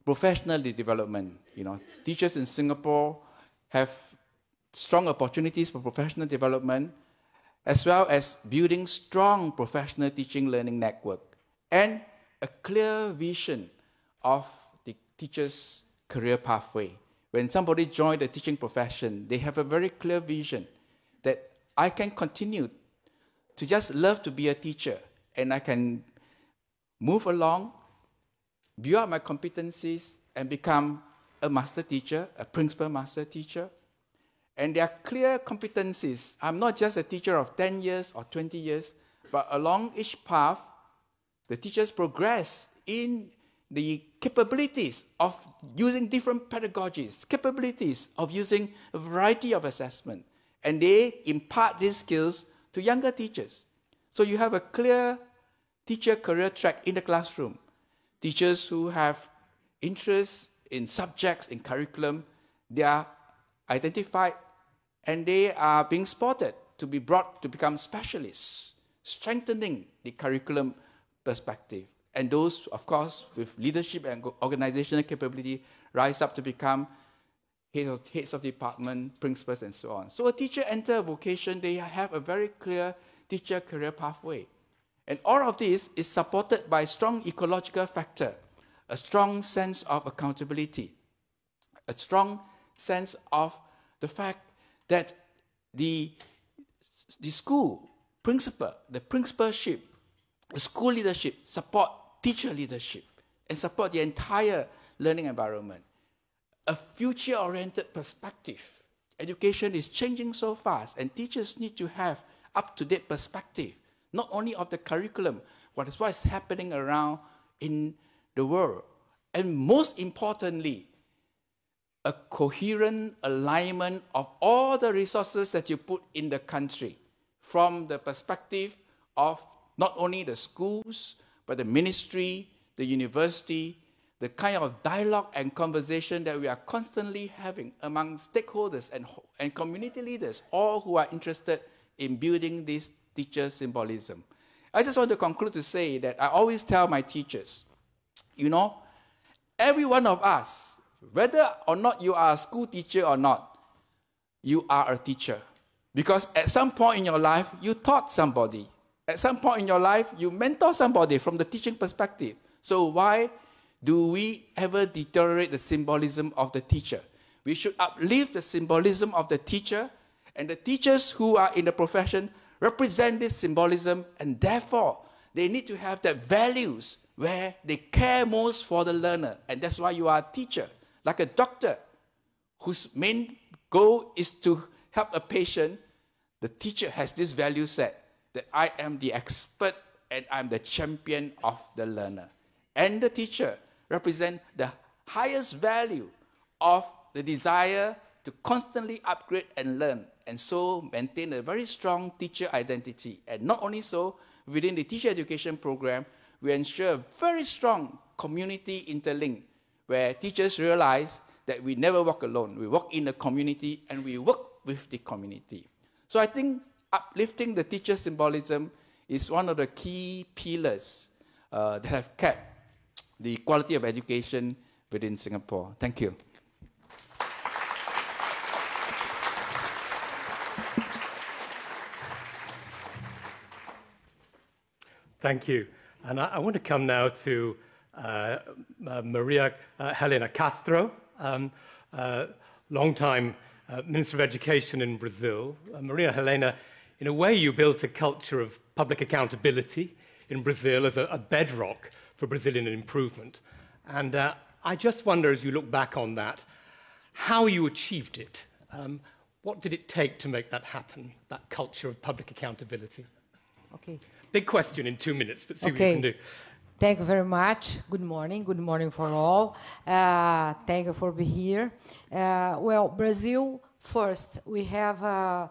professional development. You know, teachers in Singapore have strong opportunities for professional development, as well as building strong professional teaching learning network, and a clear vision of the teacher's career pathway. When somebody joins the teaching profession, they have a very clear vision that I can continue to just love to be a teacher, and I can move along, build up my competencies, and become a master teacher, a principal master teacher. And there are clear competencies. I'm not just a teacher of 10 years or 20 years, but along each path, the teachers progress in the capabilities of using different pedagogies, capabilities of using a variety of assessment, and they impart these skills to younger teachers. So you have a clear teacher career track in the classroom. Teachers who have interest in subjects, in curriculum, they are identified and they are being spotted to be brought to become specialists, strengthening the curriculum perspective. And those, of course, with leadership and organizational capability rise up to become heads of department, principals, and so on. So a teacher enters a vocation, they have a very clear teacher career pathway. And all of this is supported by a strong ecological factor, a strong sense of accountability, a strong sense of the fact that the school principal, the principalship, the school leadership support teacher leadership and support the entire learning environment. A future-oriented perspective. Education is changing so fast, and teachers need to have up-to-date perspective, not only of the curriculum, but as what is happening around in the world. And most importantly, a coherent alignment of all the resources that you put in the country, from the perspective of not only the schools, but the ministry, the university, the kind of dialogue and conversation that we are constantly having among stakeholders and community leaders, all who are interested in building this teacher symbolism. I just want to conclude to say that I always tell my teachers, you know, every one of us, whether or not you are a school teacher or not, you are a teacher. Because at some point in your life, you taught somebody. At some point in your life, you mentor somebody from the teaching perspective. So why do we ever deteriorate the symbolism of the teacher? We should uplift the symbolism of the teacher, and the teachers who are in the profession represent this symbolism, and therefore, they need to have the values where they care most for the learner. And that's why you are a teacher, like a doctor whose main goal is to help a patient. The teacher has this value set that I am the expert and I'm the champion of the learner. And the teacher represents the highest value of the desire to constantly upgrade and learn, and so maintain a very strong teacher identity. And not only so, within the teacher education program, we ensure a very strong community interlink, where teachers realize that we never walk alone. We walk in the community and we work with the community. So I think uplifting the teacher symbolism is one of the key pillars that have kept the quality of education within Singapore. Thank you. Thank you. And I want to come now to Maria Helena Castro, longtime Minister of Education in Brazil. Maria Helena, in a way, you built a culture of public accountability in Brazil as a bedrock for Brazilian improvement. And I just wonder, as you look back on that, how you achieved it. What did it take to make that happen, that culture of public accountability? Okay. Big question in 2 minutes, but see what you can do. Thank you very much. Good morning for all. Thank you for being here. Well, Brazil, first, we have a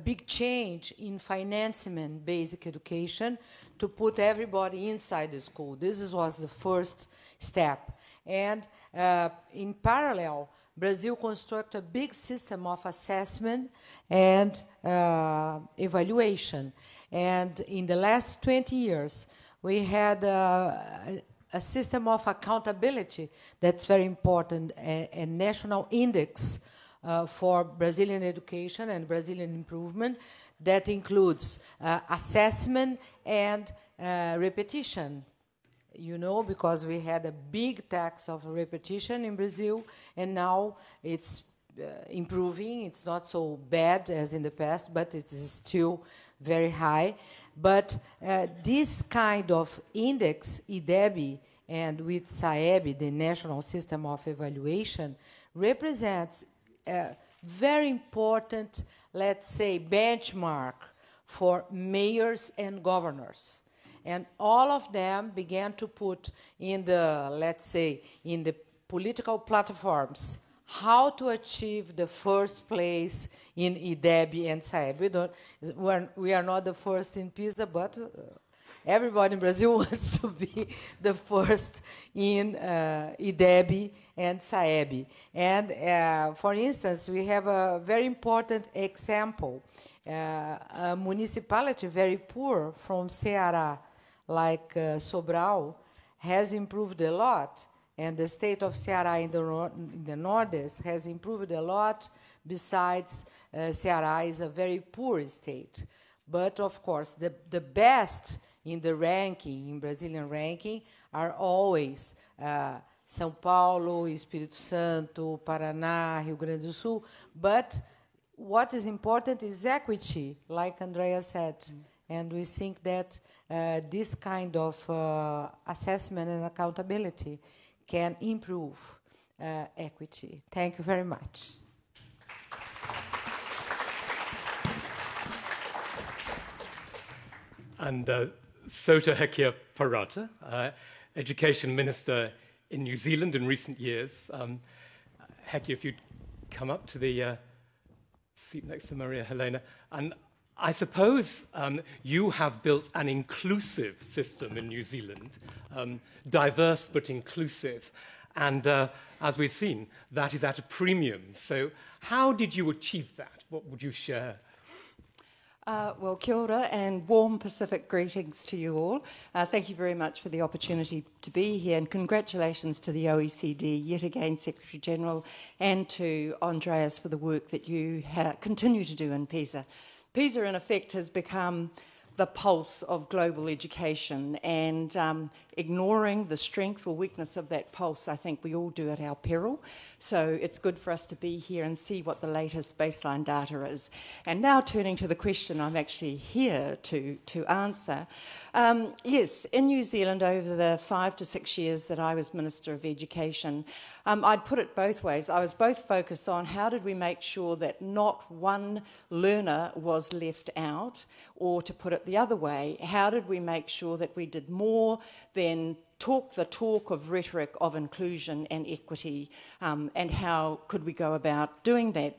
big change in financing basic education to put everybody inside the school. This was the first step. And in parallel, Brazil constructed a big system of assessment and evaluation. And in the last 20 years, we had a system of accountability that's very important, a national index for Brazilian education and Brazilian improvement that includes assessment and repetition. You know, because we had a big tax of repetition in Brazil, and now it's improving. It's not so bad as in the past, but it is still very high. But this kind of index, IDEB, and with SAEB, the National System of Evaluation, represents a very important, let's say, benchmark for mayors and governors. And all of them began to put in the, let's say, in the political platforms, how to achieve the first place in IDEB and SAEB. We are not the first in PISA, but everybody in Brazil wants to be the first in IDEB and SAEB. And for instance, we have a very important example. A municipality very poor from Ceará, like Sobral, has improved a lot, and the state of Ceará in the Northeast has improved a lot. Besides, Ceará is a very poor state. But of course, the best in the ranking, in Brazilian ranking, are always São Paulo, Espírito Santo, Paraná, Rio Grande do Sul. But what is important is equity, like Andrea said. And we think that this kind of assessment and accountability can improve equity. Thank you very much. And Sota Hekia Parata, Education Minister in New Zealand in recent years. Hekia, if you'd come up to the seat next to Maria Helena. And I suppose you have built an inclusive system in New Zealand, diverse but inclusive. And as we've seen, that is at a premium. So how did you achieve that? What would you share? Well, kia ora and warm Pacific greetings to you all. Thank you very much for the opportunity to be here, and congratulations to the OECD, yet again, Secretary General, and to Andreas for the work that you continue to do in PISA. PISA, in effect, has become the pulse of global education, and ignoring the strength or weakness of that pulse, I think we all do at our peril. So it's good for us to be here and see what the latest baseline data is. And now turning to the question I'm actually here to answer. Yes, in New Zealand over the 5 to 6 years that I was Minister of Education, I'd put it both ways. I was both focused on how did we make sure that not one learner was left out, or to put it the other way, how did we make sure that we did more than talk the talk of rhetoric of inclusion and equity, and how could we go about doing that?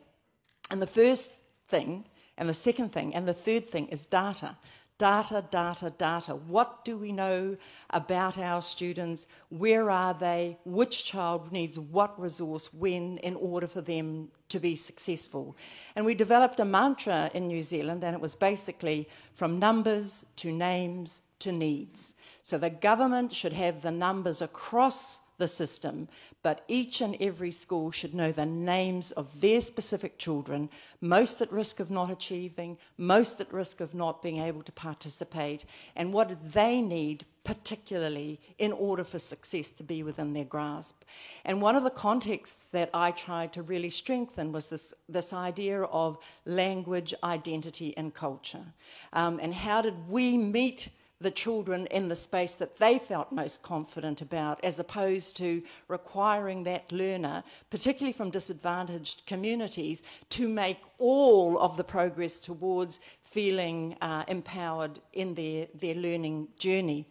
And the first thing, and the second thing, and the third thing is data. Data, data, data. What do we know about our students? Where are they? Which child needs what resource when in order for them to be successful? And we developed a mantra in New Zealand, and it was basically from numbers to names to needs. So the government should have the numbers across the system, but each and every school should know the names of their specific children, most at risk of not achieving, most at risk of not being able to participate, and what they need particularly in order for success to be within their grasp. And one of the contexts that I tried to really strengthen was this idea of language, identity, and culture. And how did we meet the children in the space that they felt most confident about, as opposed to requiring that learner, particularly from disadvantaged communities, to make all of the progress towards feeling empowered in their learning journey.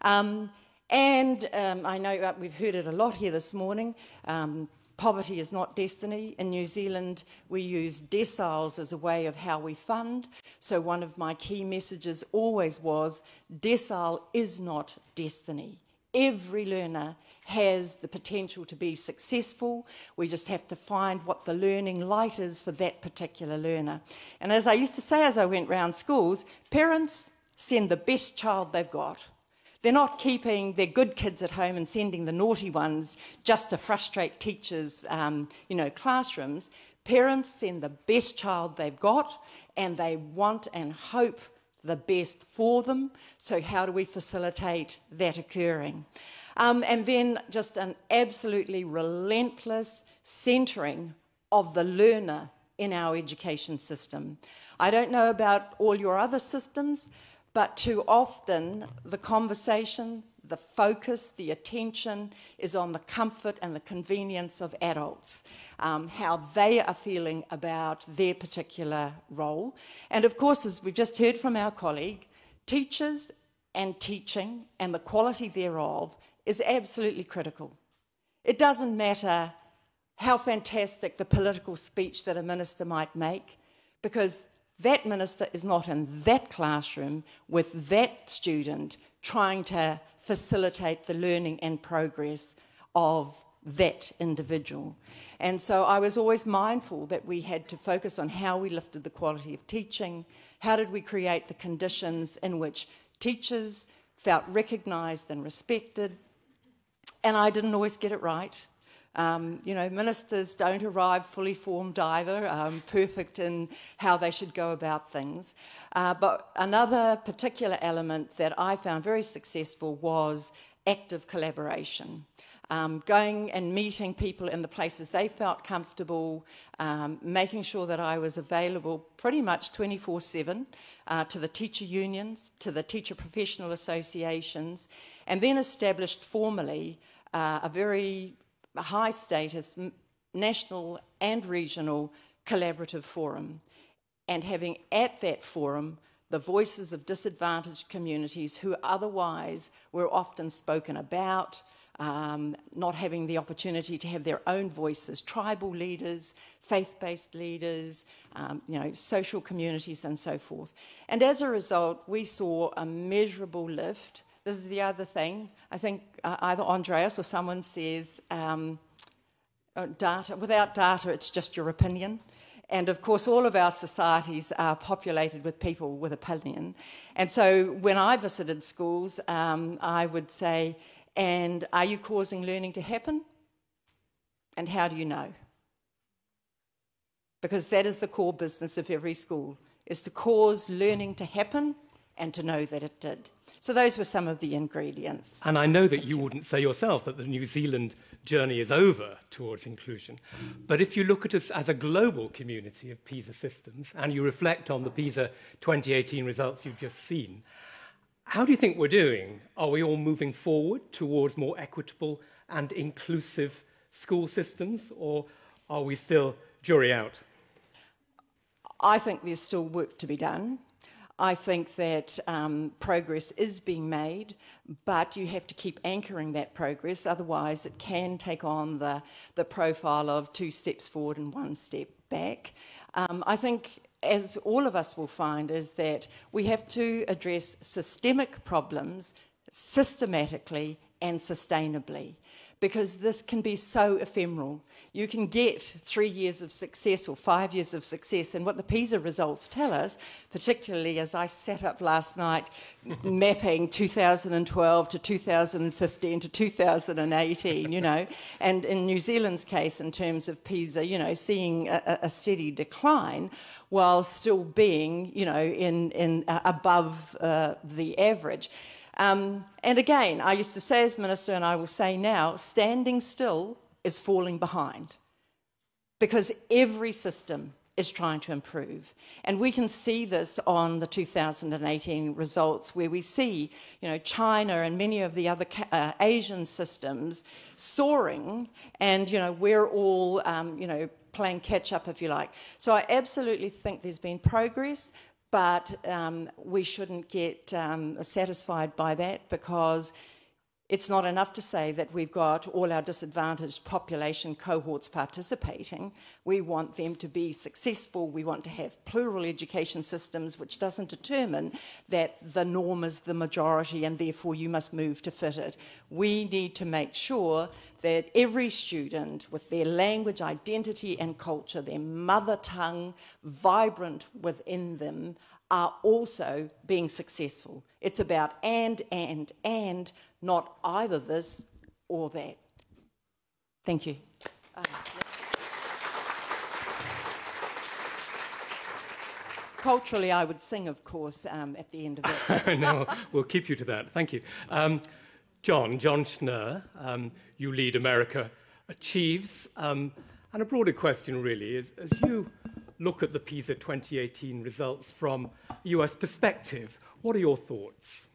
I know we've heard it a lot here this morning. Poverty is not destiny. In New Zealand, we use deciles as a way of how we fund. So one of my key messages always was, decile is not destiny. Every learner has the potential to be successful. We just have to find what the learning light is for that particular learner. And as I used to say as I went round schools, parents send the best child they've got. They're not keeping their good kids at home and sending the naughty ones just to frustrate teachers, classrooms. Parents send the best child they've got, and they want and hope the best for them. So how do we facilitate that occurring? And then just an absolutely relentless centering of the learner in our education system. I don't know about all your other systems, but too often the conversation, the focus, the attention is on the comfort and the convenience of adults, how they are feeling about their particular role. And of course, as we've just heard from our colleague, teachers and teaching and the quality thereof is absolutely critical. It doesn't matter how fantastic the political speech that a minister might make, because that minister is not in that classroom with that student trying to facilitate the learning and progress of that individual. And so I was always mindful that we had to focus on how we lifted the quality of teaching, how did we create the conditions in which teachers felt recognised and respected, and I didn't always get it right. You know, ministers don't arrive fully formed either, perfect in how they should go about things. But another particular element that I found very successful was active collaboration. Going and meeting people in the places they felt comfortable, making sure that I was available pretty much 24/7 to the teacher unions, to the teacher professional associations, and then established formally a very high status national and regional collaborative forum, and having at that forum the voices of disadvantaged communities who otherwise were often spoken about, not having the opportunity to have their own voices, tribal leaders, faith-based leaders, you know, social communities and so forth. And as a result, we saw a measurable lift. This is the other thing. I think either Andreas or someone says, data. Without data, it's just your opinion. And of course, all of our societies are populated with people with opinion. And so when I visited schools, I would say, and are you causing learning to happen? And how do you know? Because that is the core business of every school, is to cause learning to happen and to know that it did. So those were some of the ingredients. And I know that you wouldn't say yourself that the New Zealand journey is over towards inclusion. But if you look at us as a global community of PISA systems, and you reflect on the PISA 2018 results you've just seen, how do you think we're doing? Are we all moving forward towards more equitable and inclusive school systems, or are we still jury out? I think there's still work to be done. I think that progress is being made, but you have to keep anchoring that progress, otherwise it can take on the profile of 2 steps forward and 1 step back. I think, as all of us will find, is that we have to address systemic problems systematically and sustainably, because this can be so ephemeral. You can get 3 years of success or 5 years of success, and what the PISA results tell us, particularly as I sat up last night mapping 2012 to 2015 to 2018, you know, and in New Zealand's case, in terms of PISA, you know, seeing a steady decline while still being, you know, in above the average. And again, I used to say as Minister, and I will say now, standing still is falling behind, because every system is trying to improve. And we can see this on the 2018 results, where we see, you know, China and many of the other Asian systems soaring, and, you know, we're all, you know, playing catch up, if you like. So I absolutely think there's been progress, but we shouldn't get satisfied by that, because it's not enough to say that we've got all our disadvantaged population cohorts participating. We want them to be successful. We want to have plural education systems, which doesn't determine that the norm is the majority and therefore you must move to fit it. We need to make sure that every student, with their language, identity and culture, their mother tongue vibrant within them, are also being successful. It's about and, not either this or that. Thank you. Culturally, I would sing, of course, at the end of it. No, we'll keep you to that. Thank you. John Schnurr, you lead America Achieves. And a broader question, really, is as you look at the PISA 2018 results from a US perspective, what are your thoughts?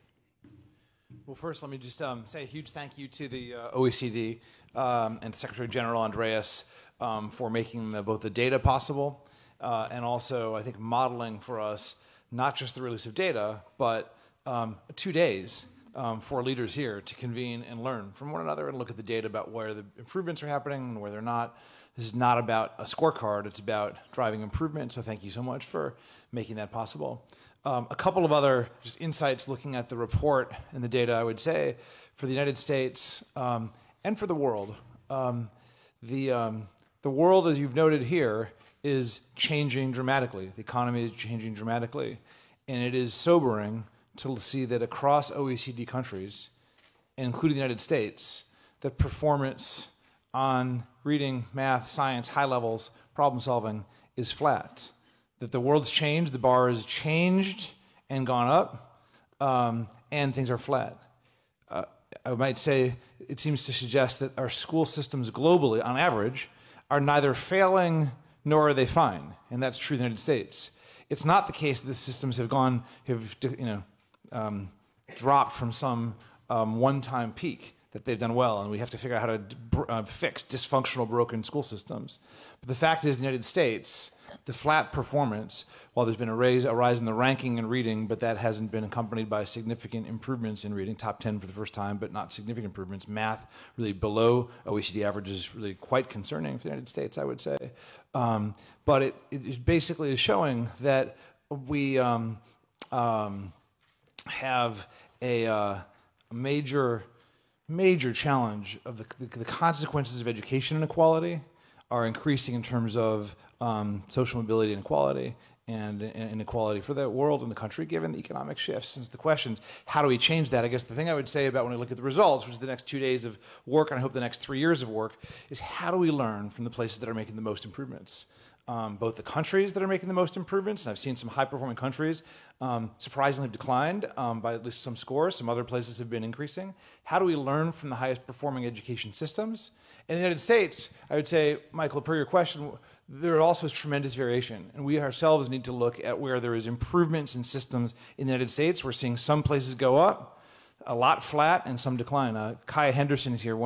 Well, first, let me just say a huge thank you to the OECD and Secretary General Andreas for making both the data possible and also, I think, modeling for us not just the release of data, but 2 days for leaders here to convene and learn from one another and look at the data about where the improvements are happening and where they're not. This is not about a scorecard, it's about driving improvement, so thank you so much for making that possible. A couple of other just insights looking at the report and the data, I would say, for the United States and for the world. The world, as you've noted here, is changing dramatically. The economy is changing dramatically. And it is sobering to see that across OECD countries, including the United States, that performance on reading, math, science, high levels, problem solving is flat. That the world's changed, the bar has changed and gone up, and things are flat. I might say it seems to suggest that our school systems globally, on average, are neither failing nor are they fine, and that's true in the United States. It's not the case that the systems have dropped from some one-time peak that they've done well, and we have to figure out how to fix dysfunctional, broken school systems. But the fact is, in the United States, the flat performance, while there's been a rise in the ranking in reading, but that hasn't been accompanied by significant improvements in reading, top 10 for the first time, but not significant improvements. Math really below OECD average is really quite concerning for the United States, I would say. But it basically is showing that we have a major challenge of the consequences of education inequality are increasing in terms of social mobility and equality and inequality for the world and the country, given the economic shifts. And the questions, how do we change that? I guess the thing I would say about when we look at the results, which is the next 2 days of work, and I hope the next 3 years of work, is how do we learn from the places that are making the most improvements? Both the countries that are making the most improvements, and I've seen some high-performing countries surprisingly declined by at least some scores. Some other places have been increasing. How do we learn from the highest-performing education systems? In the United States, I would say, Michael, per your question, there also is tremendous variation. And we ourselves need to look at where there is improvements in systems in the United States. We're seeing some places go up, a lot flat, and some decline. Kaya Henderson is here,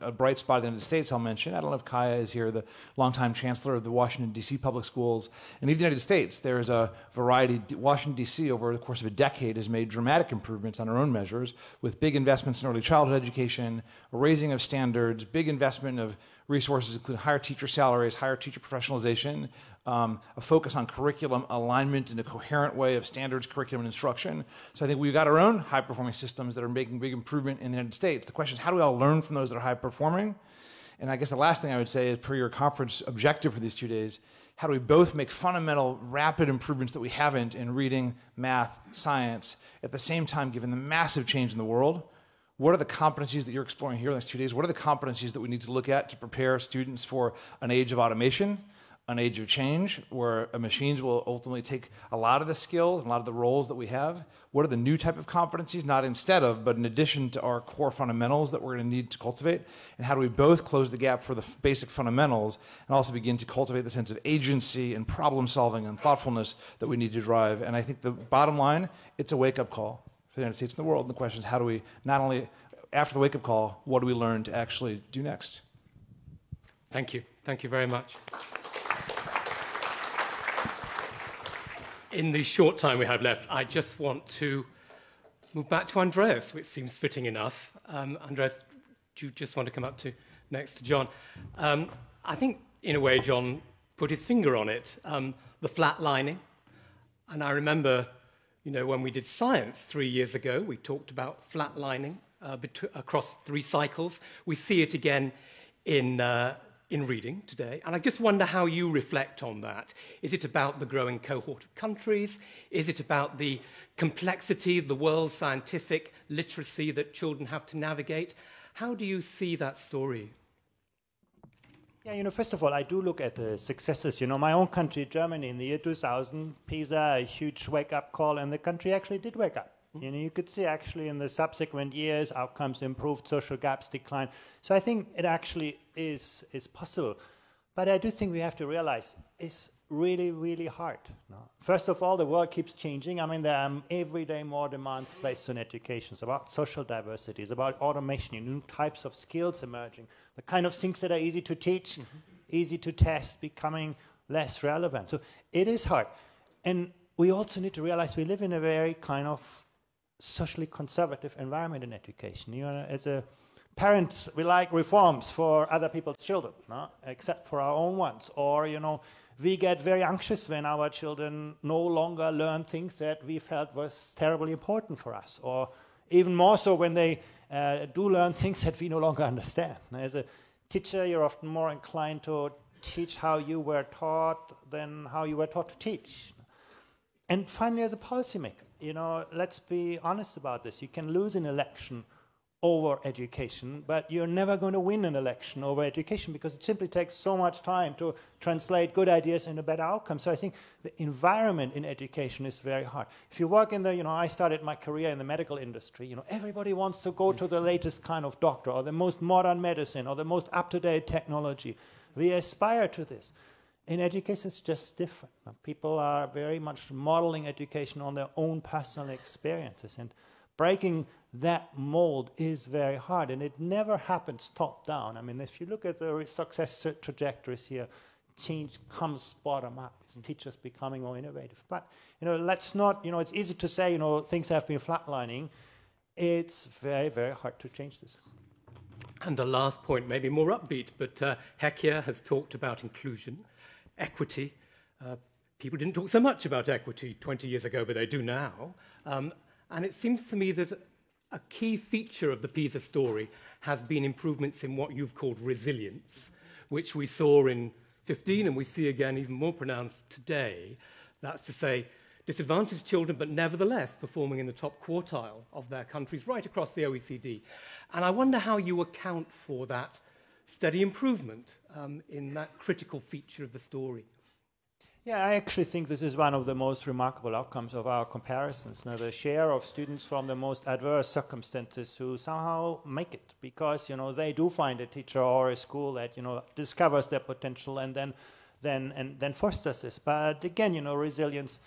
a bright spot in the United States I'll mention. I don't know if Kaya is here, the longtime chancellor of the Washington, D.C. public schools. And even the United States, there is a variety. Washington, D.C. over the course of a decade has made dramatic improvements on our own measures with big investments in early childhood education, a raising of standards, big investment of resources, including higher teacher salaries, higher teacher professionalization, a focus on curriculum alignment in a coherent way of standards, curriculum, and instruction. So I think we've got our own high-performing systems that are making big improvement in the United States. The question is, how do we all learn from those that are high-performing? And I guess the last thing I would say is, per your conference objective for these 2 days, how do we both make fundamental, rapid improvements that we haven't in reading, math, science, at the same time, given the massive change in the world? What are the competencies that you're exploring here in the next 2 days? What are the competencies that we need to look at to prepare students for an age of automation, an age of change, where machines will ultimately take a lot of the skills and a lot of the roles that we have? What are the new type of competencies, not instead of, but in addition to our core fundamentals that we're going to need to cultivate? And how do we both close the gap for the basic fundamentals and also begin to cultivate the sense of agency and problem solving and thoughtfulness that we need to drive? And I think the bottom line, it's a wake-up call for the United States and the world. And the question is, how do we not only, after the wake-up call, what do we learn to actually do next? Thank you. Thank you very much. In the short time we have left, I just want to move back to Andreas, which seems fitting enough. Andreas, do you just want to come up to next to John? I think, in a way, John put his finger on it, the flatlining. And I remember, when we did science 3 years ago, we talked about flatlining across 3 cycles. We see it again in reading today. And I just wonder how you reflect on that. Is it about the growing cohort of countries? Is it about the complexity of the world's scientific literacy that children have to navigate? How do you see that story? Yeah, first of all, I do look at the successes. My own country, Germany, in the year 2000, PISA, a huge wake-up call, and the country actually did wake up. You could see actually in the subsequent years, outcomes improved, social gaps declined. So I think it actually is possible. But I do think we have to realize it's really, really hard. First of all, the world keeps changing. There are every day more demands placed on education. It's about social diversity. It's about automation, new types of skills emerging. The kind of things that are easy to teach, easy to test, becoming less relevant. So it is hard. And we also need to realize we live in a very kind of socially conservative environment in education. You know, as a parents, we like reforms for other people's children, no? Except for our own ones. Or, you know, we get very anxious when our children no longer learn things that we felt was terribly important for us. Or even more so when they do learn things that we no longer understand. As a teacher, you're often more inclined to teach how you were taught than how you were taught to teach. And finally, as a policymaker, you know, let's be honest about this. You can lose an election over education, but you're never going to win an election over education because it simply takes so much time to translate good ideas into better outcomes. So I think the environment in education is very hard. If you work in the, you know, I started my career in the medical industry, you know, everybody wants to go to the latest kind of doctor or the most modern medicine or the most up-to-date technology. We aspire to this. In education, it's just different. People are very much modeling education on their own personal experiences, and breaking that mold is very hard, and it never happens top down. I mean, if you look at the success trajectories here, change comes bottom up. Teachers becoming more innovative. But, you know, let's not, you know, it's easy to say, you know, things have been flatlining. It's very, very hard to change this. And the last point, maybe more upbeat, but Hekia has talked about inclusion, equity. People didn't talk so much about equity 20 years ago, but they do now. And it seems to me that a key feature of the PISA story has been improvements in what you've called resilience, which we saw in 15 and we see again even more pronounced today. That's to say, disadvantaged children, but nevertheless performing in the top quartile of their countries right across the OECD. And I wonder how you account for that steady improvement in that critical feature of the story. Yeah, I actually think this is one of the most remarkable outcomes of our comparisons. Now, the share of students from the most adverse circumstances who somehow make it because, you know, they do find a teacher or a school that, you know, discovers their potential and then fosters this. But again, you know, resilience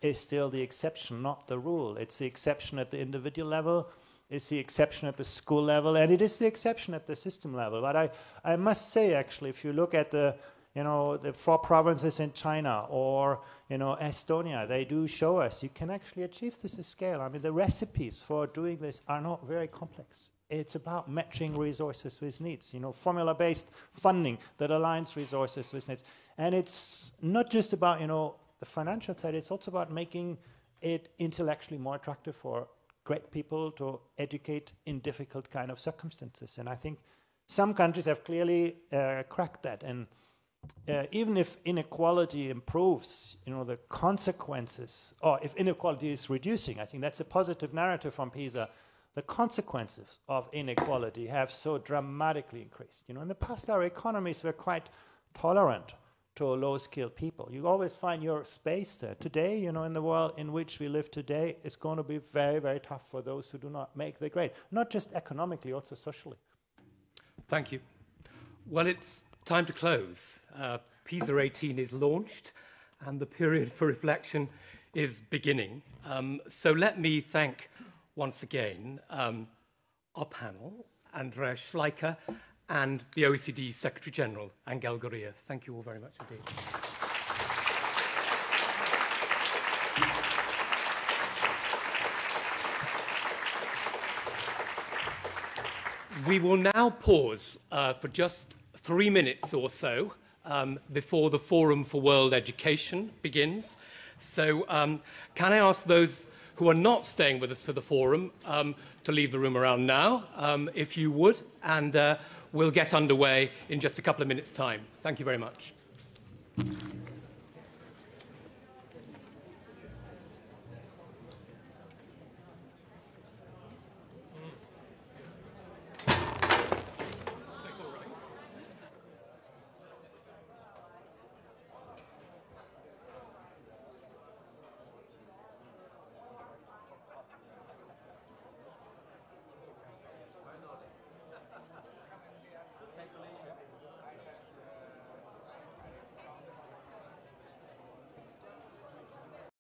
is still the exception, not the rule. It's the exception at the individual level, it's the exception at the school level, and it is the exception at the system level. But I must say, actually, if you look at the, you know, the 4 provinces in China or, you know, Estonia, they do show us you can actually achieve this at scale. I mean, the recipes for doing this are not very complex. It's about matching resources with needs, you know, formula-based funding that aligns resources with needs. And it's not just about, you know, the financial side, it's also about making it intellectually more attractive for great people to educate in difficult kind of circumstances. And I think some countries have clearly cracked that. And even if inequality improves, you know, the consequences, or if inequality is reducing, I think that's a positive narrative from PISA. The consequences of inequality have so dramatically increased. You know, in the past, our economies were quite tolerant to low-skilled people. You always find your space there. Today, you know, in the world in which we live today, it's going to be very, very tough for those who do not make the grade, not just economically, also socially. Thank you. Well, it's time to close. PISA 18 is launched and the period for reflection is beginning. So let me thank once again our panel, Andreas Schleicher and the OECD Secretary General, Angel Gurria. Thank you all very much indeed. We will now pause for just 3 minutes or so before the Forum for World Education begins. So can I ask those who are not staying with us for the forum to leave the room around now, if you would, and we'll get underway in just a couple of minutes' time. Thank you very much.